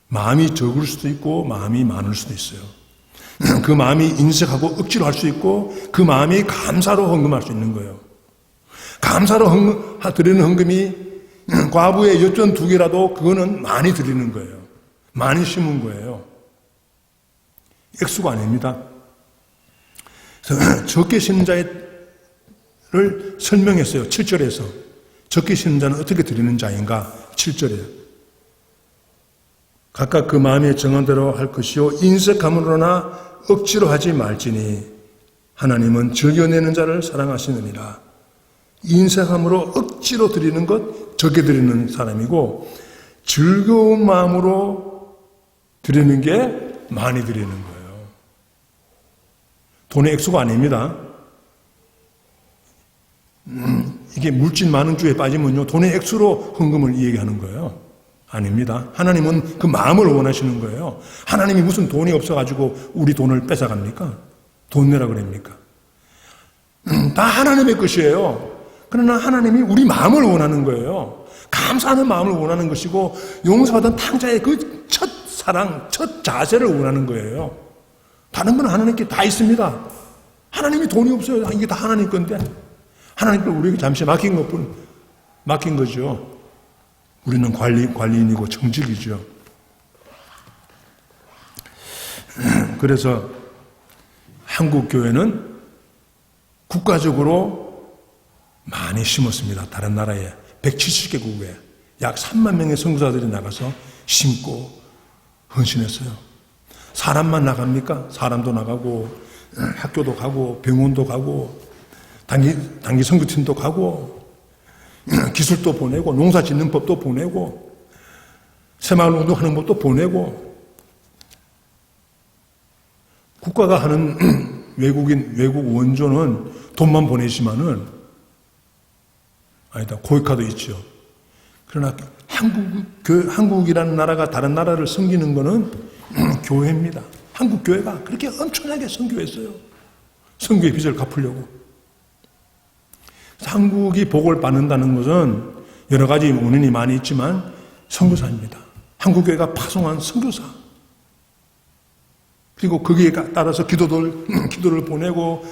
마음이 적을 수도 있고 마음이 많을 수도 있어요. 그 마음이 인색하고 억지로 할 수 있고 그 마음이 감사로 헌금할 수 있는 거예요. 감사로 드리는 헌금이 과부의 엿전 2개라도 그거는 많이 드리는 거예요. 많이 심은 거예요. 액수가 아닙니다. 그래서 적게 심는 자를 설명했어요. 7절에서. 적게 심는 자는 어떻게 드리는 자인가? 7절에. 각각 그 마음에 정한 대로 할 것이요 인색함으로나 억지로 하지 말지니 하나님은 즐겨내는 자를 사랑하시느니라. 인색함으로 억지로 드리는 것 적게 드리는 사람이고 즐거운 마음으로 드리는 게 많이 드리는 거예요. 돈의 액수가 아닙니다. 이게 물질 많은 주에 빠지면요 돈의 액수로 헌금을 이야기하는 거예요. 아닙니다. 하나님은 그 마음을 원하시는 거예요. 하나님이 무슨 돈이 없어가지고 우리 돈을 뺏어갑니까? 돈 내라 그럽니까? 다 하나님의 것이에요. 그러나 하나님이 우리 마음을 원하는 거예요. 감사하는 마음을 원하는 것이고 용서받은 탕자의 그 첫 사랑, 첫 자세를 원하는 거예요. 다른 건 하나님께 다 있습니다. 하나님이 돈이 없어요. 이게 다 하나님 건데 하나님께 우리에게 잠시 맡긴 것뿐 맡긴 거죠. 우리는 관리인이고 정직이죠. 그래서 한국 교회는 국가적으로 많이 심었습니다. 다른 나라에 170개국에 약 3만 명의 선교사들이 나가서 심고 헌신했어요. 사람만 나갑니까? 사람도 나가고 학교도 가고 병원도 가고 단기 선교팀도 가고 기술도 보내고 농사 짓는 법도 보내고 새마을 운동하는 법도 보내고 국가가 하는 외국 원조는 돈만 보내지만은 아니다 고위카도 있죠. 그러나 한국이라는 나라가 다른 나라를 섬기는 것은 교회입니다. 한국 교회가 그렇게 엄청나게 선교했어요. 선교의 빚을 갚으려고. 한국이 복을 받는다는 것은 여러 가지 원인이 많이 있지만 선교사입니다. 한국 교회가 파송한 선교사. 그리고 거기에 따라서 기도를 보내고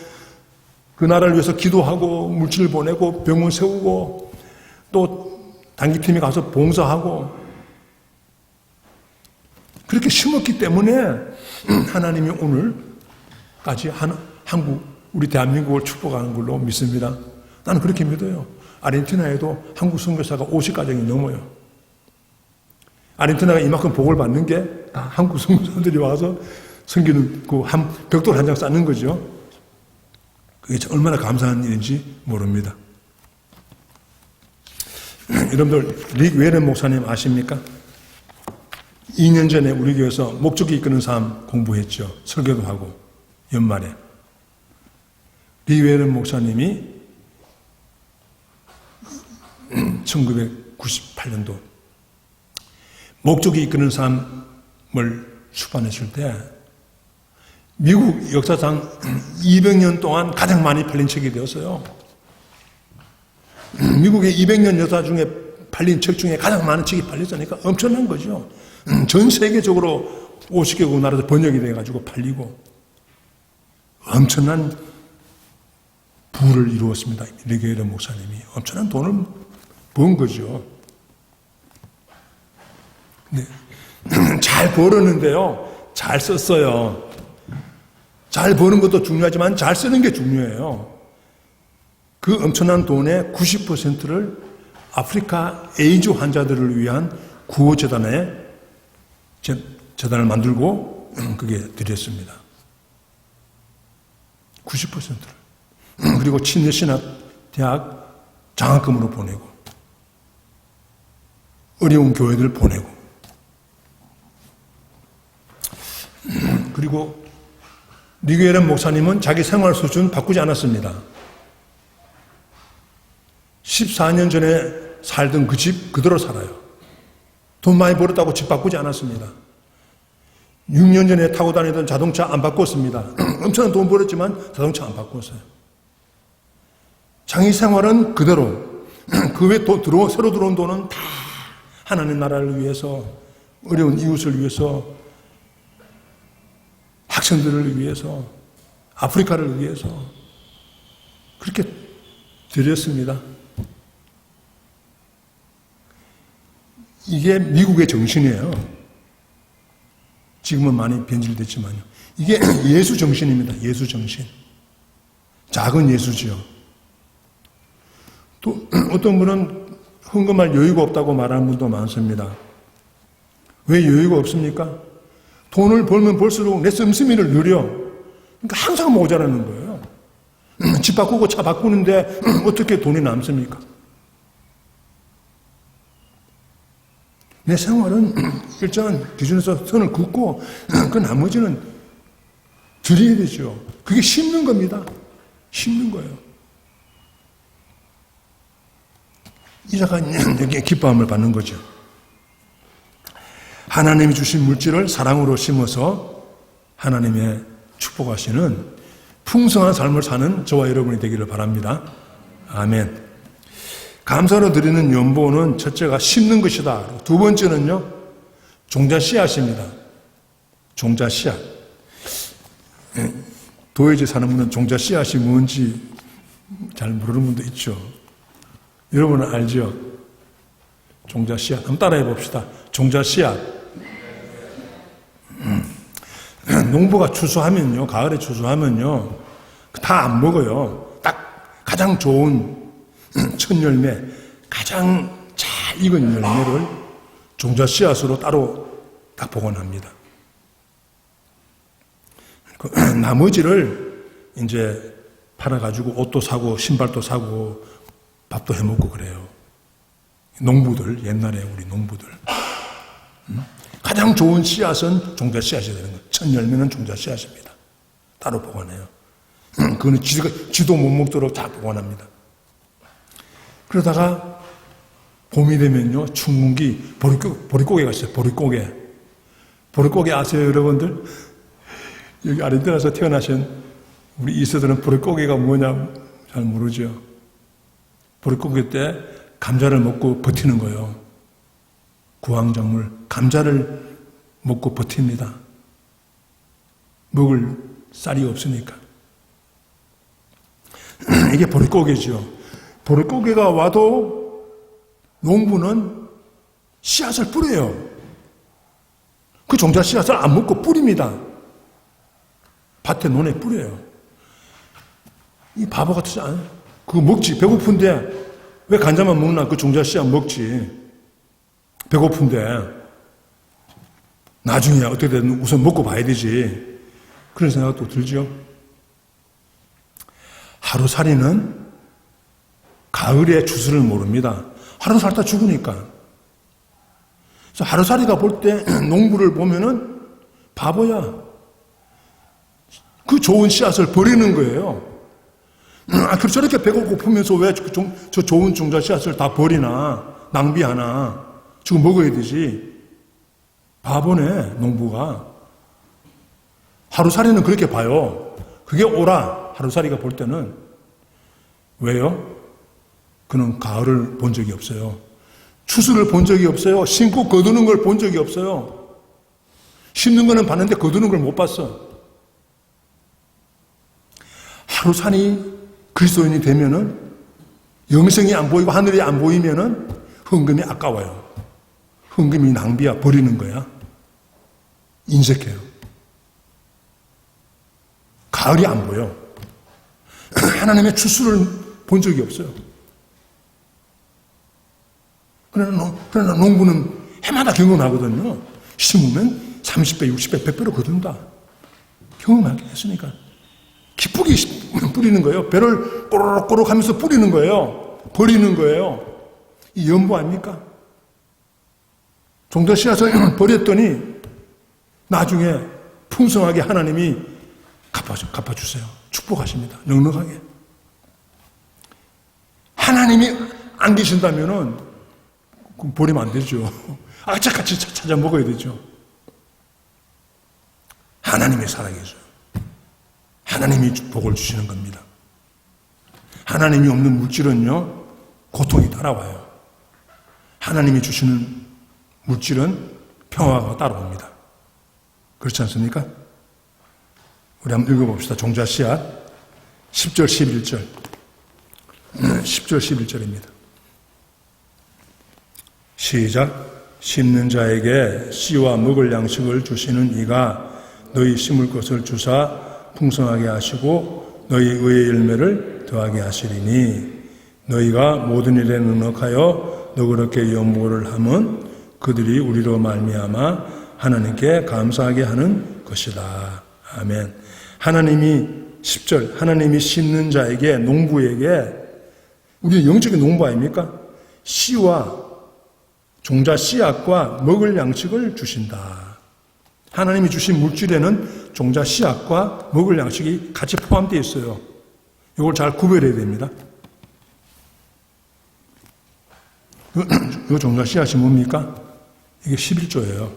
그 나라를 위해서 기도하고 물질을 보내고 병원 세우고 또 단기팀에 가서 봉사하고 그렇게 심었기 때문에 하나님이 오늘까지 한국, 우리 대한민국을 축복하는 걸로 믿습니다. 나는 그렇게 믿어요. 아르헨티나에도 한국 선교사가 50가정이 넘어요. 아르헨티나가 이만큼 복을 받는 게 다 한국 선교사들이 와서 섬기는 벽돌 한 장 쌓는 거죠. 그게 얼마나 감사한 일인지 모릅니다. 여러분들 릭 웨렌 목사님 아십니까? 2년 전에 우리 교회에서 목적이 이끄는 삶 공부했죠. 설교도 하고 연말에 릭 웨렌 목사님이 1998년도 목적이 이끄는 삶을出版했을 때 미국 역사상 200년 동안 가장 많이 팔린 책이 되었어요. 미국의 200년 역사 중에 팔린 책 중에 가장 많은 책이 팔렸으니까 엄청난 거죠. 전 세계적으로 50개국 나라에서 번역이 돼가지고 팔리고 엄청난 부를 이루었습니다. 리게이러 목사님이 엄청난 돈을 번 거죠. 네. 잘 벌었는데요. 잘 썼어요. 잘 버는 것도 중요하지만 잘 쓰는 게 중요해요. 그 엄청난 돈의 90%를 아프리카 에이즈 환자들을 위한 구호재단에 재단을 만들고 그게 드렸습니다. 90%를. 그리고 친내신학 대학 장학금으로 보내고 어려운 교회들 보내고 그리고 리게이런 목사님은 자기 생활 수준 바꾸지 않았습니다. 14년 전에 살던 그 집 그대로 살아요. 돈 많이 벌었다고 집 바꾸지 않았습니다. 6년 전에 타고 다니던 자동차 안 바꿨습니다. 엄청난 돈 벌었지만 자동차 안 바꿨어요. 자기 생활은 그대로. 그 외에 새로 들어온 돈은 다 하나님 나라를 위해서, 어려운 이웃을 위해서, 학생들을 위해서, 아프리카를 위해서 그렇게 드렸습니다. 이게 미국의 정신이에요. 지금은 많이 변질됐지만요. 이게 예수 정신입니다. 예수 정신. 작은 예수지요. 또 어떤 분은 헌금할 여유가 없다고 말하는 분도 많습니다. 왜 여유가 없습니까? 돈을 벌면 벌수록 내 씀씀이를 느려. 그러니까 항상 모자라는 거예요. 집 바꾸고 차 바꾸는데 어떻게 돈이 남습니까? 내 생활은 일정한 기준에서 선을 긋고 그 나머지는 드려야 되죠. 그게 심는 겁니다. 심는 거예요. 이자가 여기에 기뻐함을 받는 거죠. 하나님이 주신 물질을 사랑으로 심어서 하나님의 축복하시는 풍성한 삶을 사는 저와 여러분이 되기를 바랍니다. 아멘. 감사로 드리는 연보는 첫째가 심는 것이다. 두 번째는요, 종자 씨앗입니다. 종자 씨앗. 도예지 사는 분은 종자 씨앗이 뭔지 잘 모르는 분도 있죠. 여러분은 알죠? 종자 씨앗. 한번 따라해 봅시다. 종자 씨앗. 농부가 추수하면요, 가을에 추수하면요, 다 안 먹어요. 딱 가장 좋은 첫 열매, 가장 잘 익은 열매를 종자 씨앗으로 따로 딱 보관합니다. 나머지를 이제 팔아가지고 옷도 사고 신발도 사고 밥도 해먹고 그래요. 농부들, 옛날에 우리 농부들. 가장 좋은 씨앗은 종자 씨앗이 되는 거예요. 첫 열매는 종자 씨앗입니다. 따로 보관해요. 그거는 쥐도 못 먹도록 다 보관합니다. 그러다가 봄이 되면요, 춘궁기 보릿고개가 있어요. 보릿고개. 보릿고개 아세요, 여러분들? 여기 아르헨티나에서 태어나신 우리 이세들은 보릿고개가 뭐냐 잘 모르죠. 보릿고개 때 감자를 먹고 버티는 거예요. 구황작물 감자를 먹고 버팁니다. 먹을 쌀이 없으니까. 이게 보릿고개죠. 보릿고개가 와도 농부는 씨앗을 뿌려요. 그 종자 씨앗을 안 먹고 뿌립니다. 밭에 논에 뿌려요. 이 바보 같지 않아요? 그거 먹지. 배고픈데 왜 감자만 먹나? 그 종자 씨앗 먹지. 배고픈데 나중에 어떻게 되든 우선 먹고 봐야 되지. 그런 생각도 들죠. 하루살이는 가을의 주술을 모릅니다. 하루 살다 죽으니까. 그래서 하루살이가 볼 때 농부를 보면은 바보야. 그 좋은 씨앗을 버리는 거예요. 그럼 저렇게 배가 고프면서 왜 저 좋은 종자 씨앗을 다 버리나? 낭비하나? 지금 먹어야 되지. 바보네, 농부가. 하루살이는 그렇게 봐요. 그게 옳아. 하루살이가 볼 때는. 왜요? 그는 가을을 본 적이 없어요. 추수를 본 적이 없어요. 심고 거두는 걸 본 적이 없어요. 심는 거는 봤는데 거두는 걸 못 봤어. 하루살이 그리스도인이 되면은 영생이 안 보이고 하늘이 안 보이면은 헌금이 아까워요. 헌금이 낭비야. 버리는 거야. 인색해요. 가을이 안 보여. 하나님의 추수를 본 적이 없어요. 그러나 농부는 해마다 경험하거든요. 심으면 30배, 60배, 100배로 거둔다. 경험하게 했으니까. 기쁘게 뿌리는 거예요. 배를 꼬르륵꼬르륵 하면서 뿌리는 거예요. 버리는 거예요. 이 연보 아닙니까? 종자 씨앗을 버렸더니 나중에 풍성하게 하나님이 갚아주세요. 축복하십니다. 넉넉하게. 하나님이 안 계신다면은 버리면 안 되죠. 악착같이 찾아 먹어야 되죠. 하나님이 살아계셔요. 하나님이 복을 주시는 겁니다. 하나님이 없는 물질은요, 고통이 따라와요. 하나님이 주시는 물질은 평화가 따라옵니다. 그렇지 않습니까? 우리 한번 읽어봅시다. 종자 씨앗 10절 11절 10절 11절입니다. 시작. 심는 자에게 씨와 먹을 양식을 주시는 이가 너희 심을 것을 주사 풍성하게 하시고 너희 의의 열매를 더하게 하시리니 너희가 모든 일에 넉넉하여 너그럽게 연보를 하면 그들이 우리로 말미암아 하나님께 감사하게 하는 것이다. 아멘. 하나님이 10절 하나님이 심는 자에게 농부에게 우리 영적인 농부 아닙니까? 씨와 종자 씨앗과 먹을 양식을 주신다. 하나님이 주신 물질에는 종자 씨앗과 먹을 양식이 같이 포함되어 있어요. 이걸 잘 구별해야 됩니다. 이 종자 씨앗이 뭡니까? 이게 11조예요.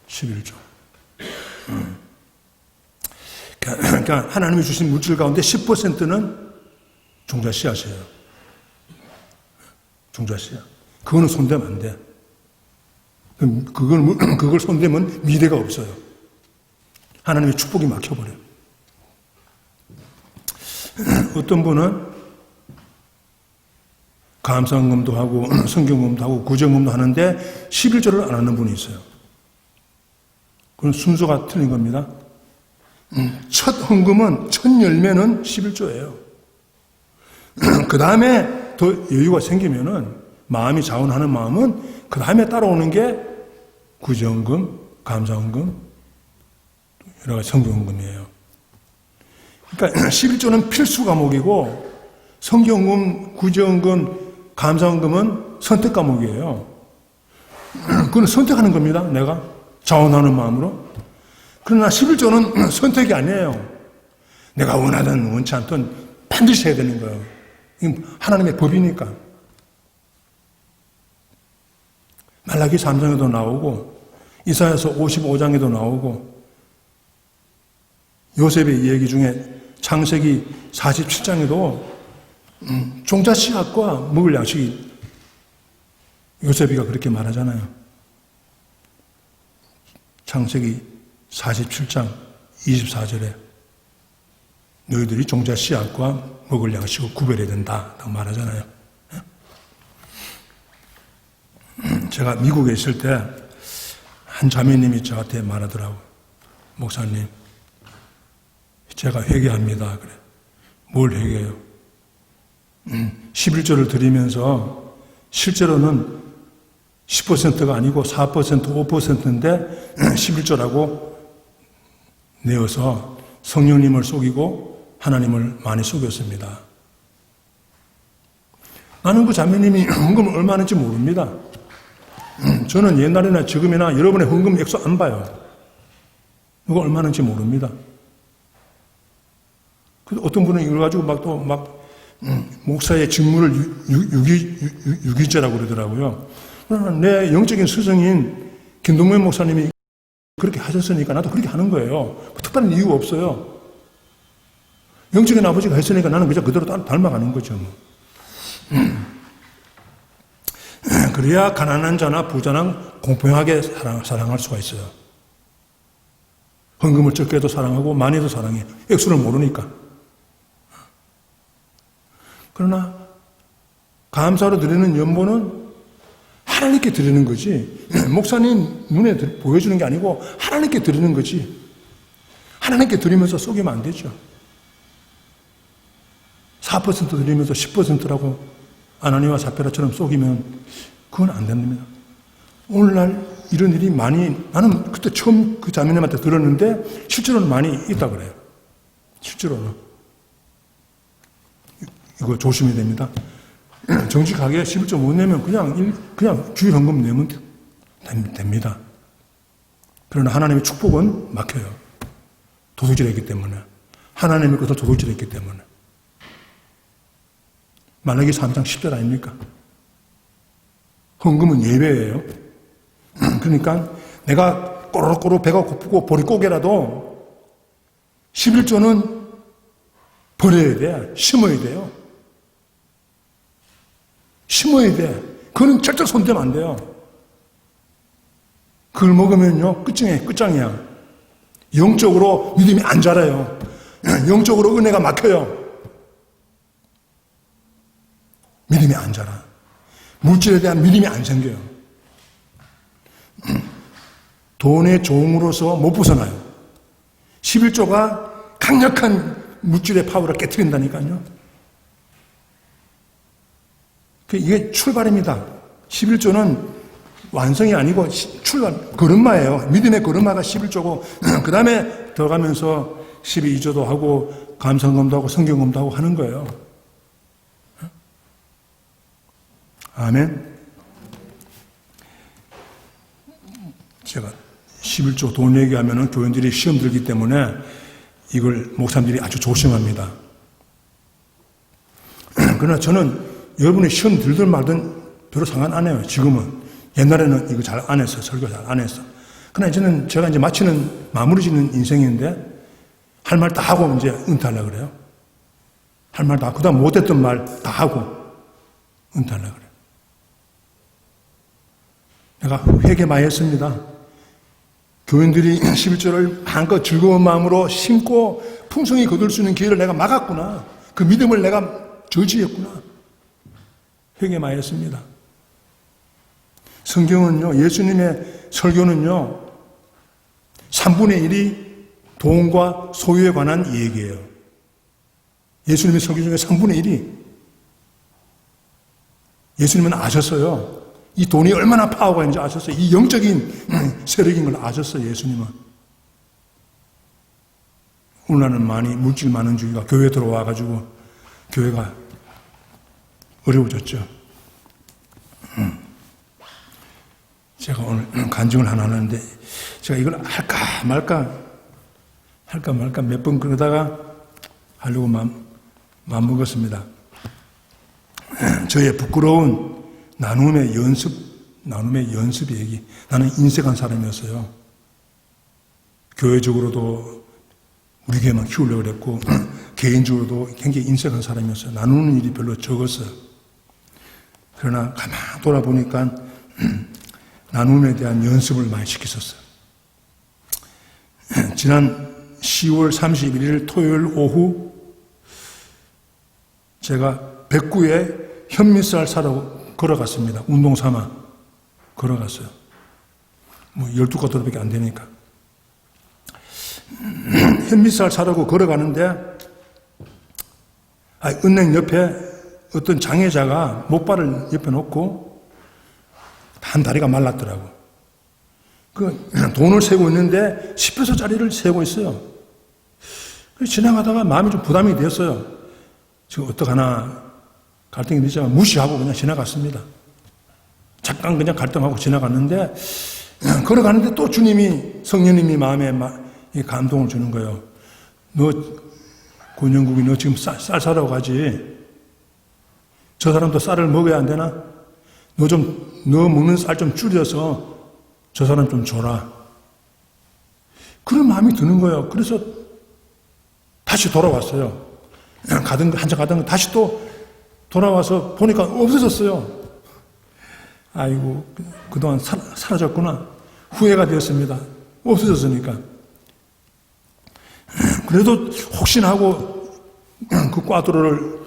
11조. 그러니까 하나님이 주신 물질 가운데 10%는 종자 씨앗이에요. 종자 씨앗. 그거는 손대면 안 돼. 그걸 손대면 미래가 없어요. 하나님의 축복이 막혀버려요. 어떤 분은 감사헌금도 하고 성경금도 하고 구제금도 하는데 11조를 안 하는 분이 있어요. 그건 순서가 틀린 겁니다. 첫 헌금은 첫 열매는 11조예요. 그 다음에 더 여유가 생기면은 마음이 자원하는 마음은 그 다음에 따라오는 게 구제헌금, 감사헌금, 여러 가지 성경헌금이에요. 그러니까 11조는 필수 과목이고 성경헌금, 구제헌금, 감사헌금은 선택 과목이에요. 그건 선택하는 겁니다. 내가 자원하는 마음으로. 그러나 11조는 선택이 아니에요. 내가 원하든 원치 않든 반드시 해야 되는 거예요. 이건 하나님의 법이니까. 말라기 3장에도 나오고 이사야서 55장에도 나오고 요셉의 이야기 중에 창세기 47장에도 종자 씨앗과 먹을 양식이 요셉이가 그렇게 말하잖아요. 창세기 47장 24절에 너희들이 종자 씨앗과 먹을 양식을 구별해야 된다 라고 말하잖아요. 제가 미국에 있을 때 한 자매님이 저한테 말하더라고요. 목사님, 제가 회개합니다. 그래. 뭘 회개해요? 11조를 드리면서 실제로는 10%가 아니고 4%, 5%인데 11조라고 내어서 성령님을 속이고 하나님을 많이 속였습니다. 나는 그 자매님이 헌금을 얼마 하는지 모릅니다. 저는 옛날이나 지금이나 여러분의 헌금 액수 안 봐요. 누가 얼마 하는지 모릅니다. 어떤 분은 이걸 가지고 목사의 직무를 유기죄라고 그러더라고요. 그러나 내 영적인 스승인 김동면 목사님이 그렇게 하셨으니까 나도 그렇게 하는 거예요. 특별한 이유가 없어요. 영적인 아버지가 했으니까 나는 그저 그대로 닮아가는 거죠. 그래야 가난한 자나 부자는 공평하게 사랑할 수가 있어요. 헌금을 적게 해도 사랑하고 많이 해도 사랑해. 액수를 모르니까. 그러나 감사로 드리는 연보는 하나님께 드리는 거지. 목사님 눈에 보여주는 게 아니고 하나님께 드리는 거지. 하나님께 드리면서 속이면 안 되죠. 4% 드리면서 10%라고 아나니와 사페라처럼 속이면 그건 안 됩니다. 오늘날 이런 일이 많이, 나는 그때 처음 그 자매님한테 들었는데 실제로는 많이 있다 그래요. 실제로는. 이거 조심해야 됩니다. 정직하게 11조 못 내면 그냥 주일 헌금 내면 됩니다. 그러나 하나님의 축복은 막혀요. 도둑질했기 때문에. 하나님의 것을 도둑질했기 때문에. 말라기 3장 10절 아닙니까? 헌금은 예배예요. 그러니까 내가 꼬르륵 배가 고프고 볼이 꼬개라도 11조는 버려야 돼. 심어야 돼요. 심어야 돼. 그거는 절대 손대면 안 돼요. 그걸 먹으면요, 끝장이야. 영적으로 믿음이 안 자라요. 영적으로 은혜가 막혀요. 믿음이 안 자라. 물질에 대한 믿음이 안 생겨요. 돈의 종으로서 못 벗어나요. 11조가 강력한 물질의 파워를 깨트린다니까요. 이게 출발입니다. 11조는 완성이 아니고 걸음마예요. 믿음의 걸음마가 11조고 그 다음에 들어가면서 12조도 하고 감사헌금도 하고 성경헌금도 하고 하는 거예요. 아멘. 제가 11조 돈 얘기하면 교인들이 시험 들기 때문에 이걸 목사님들이 아주 조심합니다. 그러나 저는 여러분이 시험 들든 말든 별로 상관 안 해요. 지금은. 옛날에는 이거 잘 안 했어요. 설교 잘 안 했어. 그러나 이제는 제가 이제 마무리 짓는 인생인데 할 말 다 하고 이제 은퇴하려고 그래요. 할 말 다 하고, 그 다음 못했던 말 다 하고 은퇴하려고 그래요. 내가 회개 많이 했습니다. 교인들이 11조를 한껏 즐거운 마음으로 심고 풍성히 거둘 수 있는 기회를 내가 막았구나. 그 믿음을 내가 저지했구나. 회개 많이 했습니다. 성경은요, 예수님의 설교는요, 3분의 1이 돈과 소유에 관한 얘기예요. 예수님의 설교 중에 3분의 1이. 예수님은 아셨어요. 이 돈이 얼마나 파워가 있는지 아셨어요. 이 영적인 세력인 걸 아셨어요, 예수님은. 오늘날은 많이 물질 많은 주의가 교회 들어와가지고 교회가 어려워졌죠. 제가 오늘 간증을 하나 하는데 제가 이걸 할까 말까 몇 번 그러다가 하려고 마음먹었습니다. 저의 부끄러운 나눔의 연습 얘기. 나는 인색한 사람이었어요. 교회적으로도 우리 교회만 키우려고 그랬고 개인적으로도 굉장히 인색한 사람이었어요. 나누는 일이 별로 적었어요. 그러나 가만 돌아보니까 나눔에 대한 연습을 많이 시켰었어요. 지난 10월 31일 토요일 오후 제가 백구에 현미쌀 사러 걸어갔습니다. 운동 삼아 걸어갔어요. 뭐 12가도밖에 안 되니까. 현미쌀 사려고 걸어가는데 은행 옆에 어떤 장애자가 목발을 옆에 놓고 한 다리가 말랐더라고. 그 돈을 세고 있는데 10페소짜리를 세고 있어요. 그래서 지나가다가 마음이 좀 부담이 되었어요. 지금 어떡하나 갈등이 되지만 무시하고 그냥 지나갔습니다. 잠깐 그냥 갈등하고 지나갔는데 걸어가는데 또 주님이 성령님이 마음에 감동을 주는 거예요. 너 권영국이 너 지금 쌀 사러 가지. 저 사람도 쌀을 먹어야 안 되나? 너 먹는 쌀 좀 줄여서 저 사람 좀 줘라. 그런 마음이 드는 거예요. 그래서 다시 돌아왔어요. 한참 가던 다시 또 돌아와서 보니까 없어졌어요. 아이고, 그동안 사라졌구나. 후회가 되었습니다. 없어졌으니까. 그래도 혹시나 하고 그 꽈뚜로를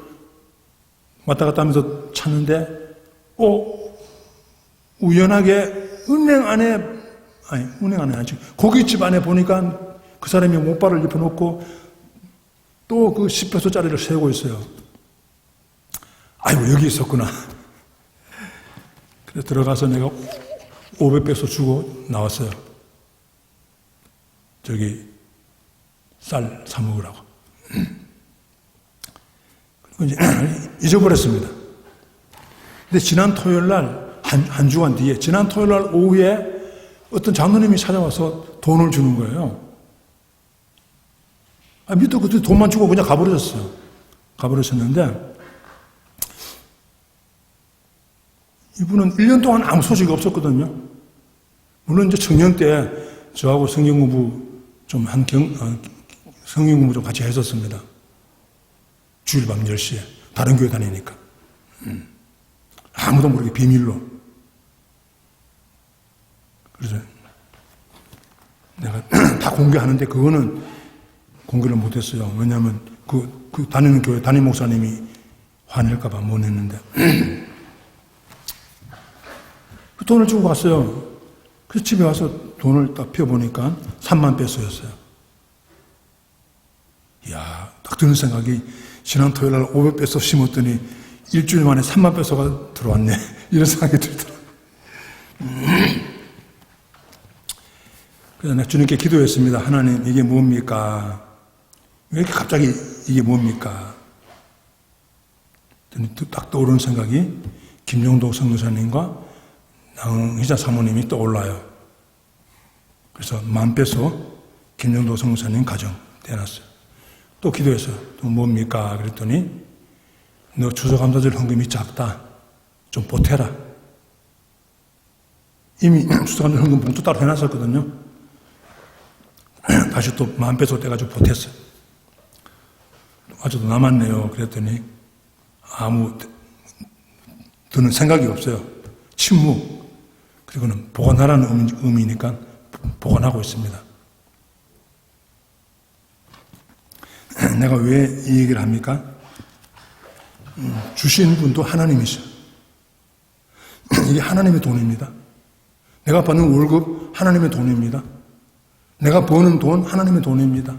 왔다 갔다 하면서 찾는데, 우연하게 은행 안에 아니지. 고깃집 안에 보니까 그 사람이 목발을 옆에 놓고 또 그 10페소짜리를 세고 있어요. 아이고, 여기 있었구나. 그래서 들어가서 내가 500페소 주고 나왔어요. 저기 쌀 사 먹으라고. 그리고 이제 잊어버렸습니다. 근데 지난 토요일 날, 한 주간 뒤에, 지난 토요일 날 오후에 어떤 장로님이 찾아와서 돈을 주는 거예요. 밑에 그때 돈만 주고 그냥 가버렸어요. 가버렸었는데, 이분은 1년 동안 아무 소식이 없었거든요. 물론 이제 청년 때 저하고 성경 공부 좀 성경 공부 좀 같이 했었습니다. 주일 밤 10시에. 다른 교회 다니니까. 아무도 모르게 비밀로. 그래서 내가 다 공개하는데 그거는 공개를 못했어요. 왜냐하면 그 다니는 교회 담임 목사님이 화낼까봐 못 했는데. 그 돈을 주고 갔어요. 그래서 집에 와서 돈을 딱 펴보니까 3만 페소였어요. 이야, 딱 드는 생각이 지난 토요일 날 500페소 심었더니 일주일 만에 3만 페소가 들어왔네. 이런 생각이 들더라고요. 그래서 내가 주님께 기도했습니다. 하나님, 이게 뭡니까? 왜 이렇게 갑자기 이게 뭡니까? 딱 떠오르는 생각이 김용도 성도사님과 나흥희자 사모님이 떠올라요. 그래서 10,000페소 김용도 성도사님 가정 대놨어요. 또 기도했어요. 또 뭡니까? 그랬더니 너 추수감사절 헌금이 작다. 좀 보태라. 이미 추수감사절 헌금 봉투 따로 해놨었거든요. 다시 또 10,000페소 떼가지고 보탰어요. 아직도 남았네요. 그랬더니 아무 드는 생각이 없어요. 침묵. 그리고는 보관하라는 의미니까 보관하고 있습니다. 내가 왜 이 얘기를 합니까? 주신 분도 하나님이셔. 이게 하나님의 돈입니다. 내가 받는 월급 하나님의 돈입니다. 내가 버는 돈 하나님의 돈입니다.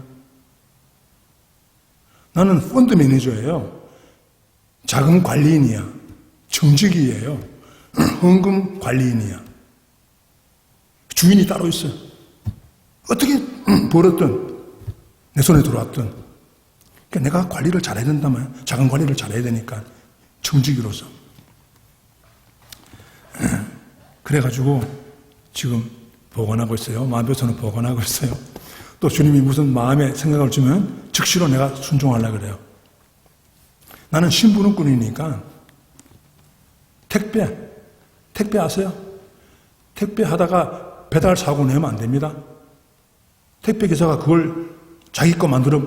나는 펀드 매니저예요. 자금 관리인이야. 정직이에요. 헌금 관리인이야. 주인이 따로 있어요. 어떻게 벌었든 내 손에 들어왔던. 그러니까 내가 관리를 잘해야 된다면 자금 관리를 잘해야 되니까 청지기로서. 그래가지고 지금 보관하고 있어요. 마음에서는 보관하고 있어요. 또 주님이 무슨 마음에 생각을 주면 즉시로 내가 순종하려고 그래요. 나는 신부름꾼이니까 택배 아세요? 택배 하다가 배달 사고 내면 안 됩니다. 택배 기사가 그걸 자기 거 만들어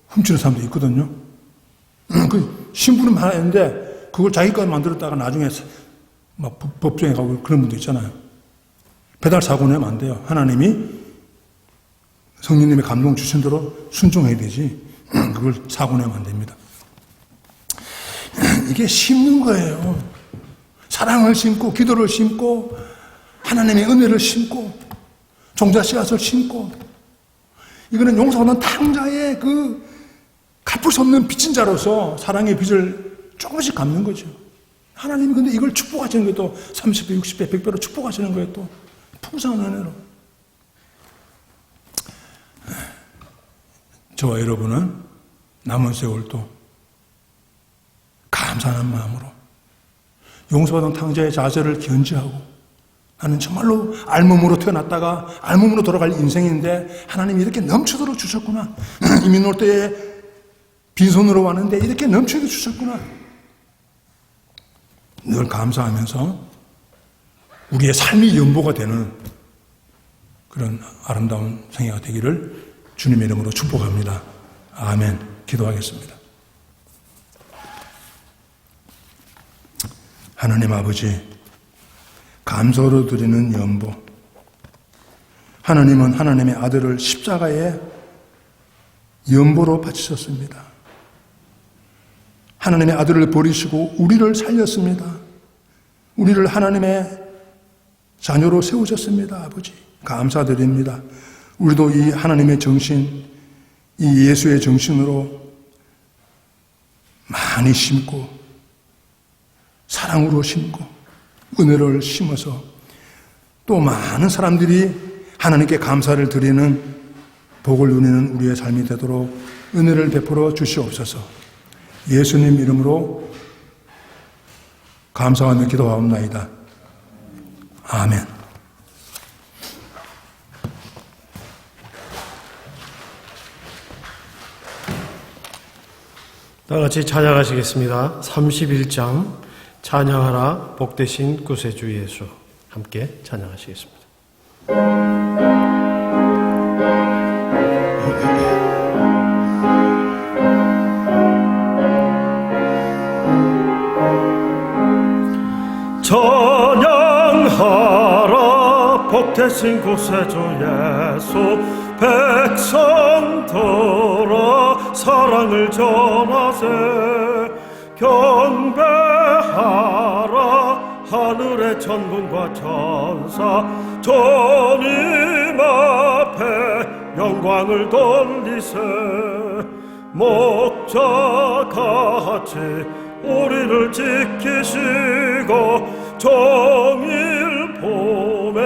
훔치는 사람도 있거든요. 그 심부름 하나 했는데 그걸 자기 거 만들었다가 나중에 막 법정에 가고 그런 분도 있잖아요. 배달 사고 내면 안 돼요. 하나님이 성령님의 감동 주신 대로 순종해야 되지 그걸 사고 내면 안 됩니다. 이게 심는 거예요. 사랑을 심고 기도를 심고 하나님의 은혜를 심고 종자 씨앗을 심고 이거는 용서하는 탕자의 그 갚을 수 없는 빚진 자로서 사랑의 빚을 조금씩 갚는 거죠. 하나님이 근데 이걸 축복하시는 거예요. 또 30배, 60배, 100배로 축복하시는 거예요. 또 풍성한 은혜로. 저와 여러분은 남은 세월도 감사하는 마음으로 용서받은 탕자의 자세를 견지하고 나는 정말로 알몸으로 태어났다가 알몸으로 돌아갈 인생인데 하나님이 이렇게 넘치도록 주셨구나. 이민 올 때에 빈손으로 왔는데 이렇게 넘치게 주셨구나. 늘 감사하면서 우리의 삶이 연보가 되는 그런 아름다운 생애가 되기를 주님의 이름으로 축복합니다. 아멘. 기도하겠습니다. 하나님 아버지, 감사로 드리는 연보. 하나님은 하나님의 아들을 십자가에 연보로 바치셨습니다. 하나님의 아들을 버리시고 우리를 살렸습니다. 우리를 하나님의 자녀로 세우셨습니다. 아버지, 감사드립니다. 우리도 이 하나님의 정신, 이 예수의 정신으로 많이 심고 사랑으로 심고 은혜를 심어서 또 많은 사람들이 하나님께 감사를 드리는 복을 누리는 우리의 삶이 되도록 은혜를 베풀어 주시옵소서. 예수님 이름으로 감사하며 기도하옵나이다. 아멘. 다 같이 찬양하시겠습니다. 31장 찬양하라 복되신 구세주 예수 함께 찬양하시겠습니다. 찬양하라 복되신 구세주 예수 백성들아 사랑을 전하세 경배하라 하늘의 천군과 천사 주님 앞에 영광을 돌리세 목자같이 우리를 지키시고 종일 봄에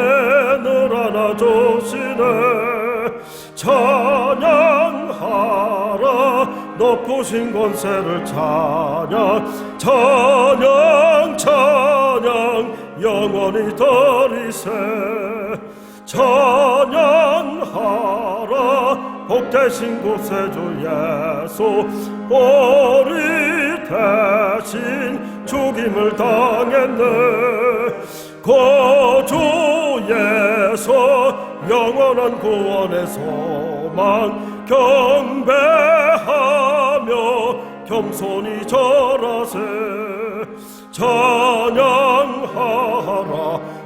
늘 안아주시네 찬양하라 높으신 권세를 찬양 찬양 찬양 영원히 드리세 찬양하라 복되신 구세주 예수 우리 대신 죽임을 당했네 구주 예수 영원한 구원의 소망 경배하며 겸손히 절하세 찬양하라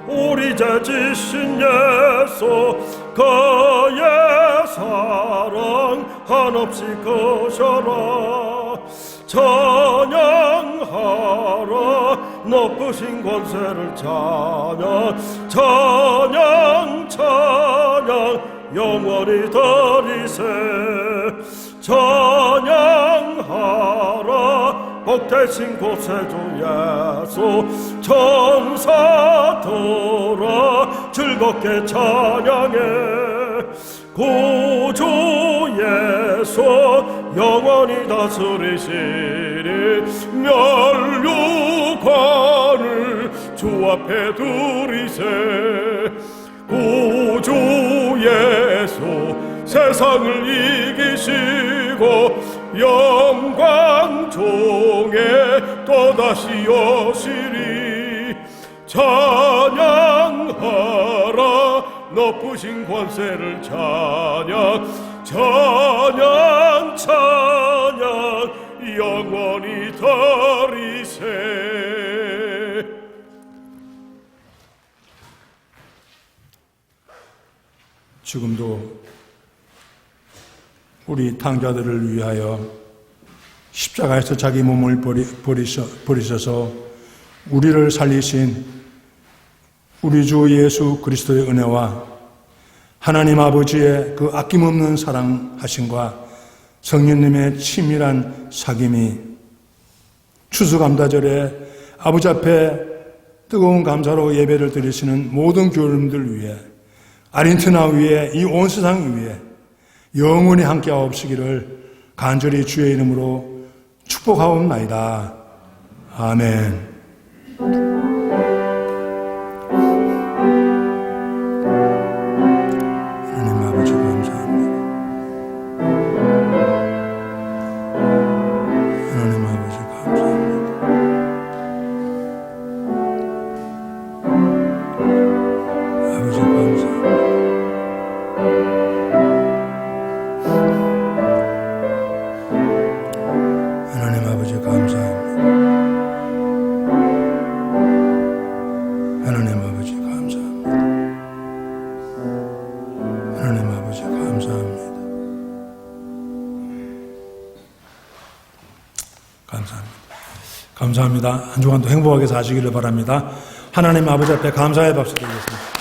우리 죄 지신 예수 그의 사랑 한없이 크셔라 찬양하라 높으신 권세를 찬양 찬양 찬양 영원히 드리세 찬양하라 복되신 구세주 예수 천사들아 즐겁게 찬양해 구주 예수 영원히 다스리시니 멸류관을 주 앞에 두리세. 구주 예수 세상을 이기시고 영광 중에 또다시 오시리. 찬양하라 높으신 권세를 찬양 찬양 찬양 영원히 더리세. 지금도 우리 탕자들을 위하여 십자가에서 자기 몸을 버리셔서 우리를 살리신 우리 주 예수 그리스도의 은혜와 하나님 아버지의 그 아낌없는 사랑하심과 성령님의 치밀한 사귐이 추수감사절에 아버지 앞에 뜨거운 감사로 예배를 드리시는 모든 교우님들 위해, 아르헨티나 위에, 이 온 세상 위에 영원히 함께하옵시기를 간절히 주의 이름으로 축복하옵나이다. 아멘. 하나님 아버지 감사합니다. 하나님 아버지 감사합니다. 아버지 감사합니다. 하나님 아버지 감사합니다. 하나님 아버지 감사합니다. 하나님 아버지 감사합니다. 감사합니다. 감사합니다. 한 주간도 행복하게 사시기를 바랍니다. 하나님 아버지 앞에 감사의 박수 드리겠습니다.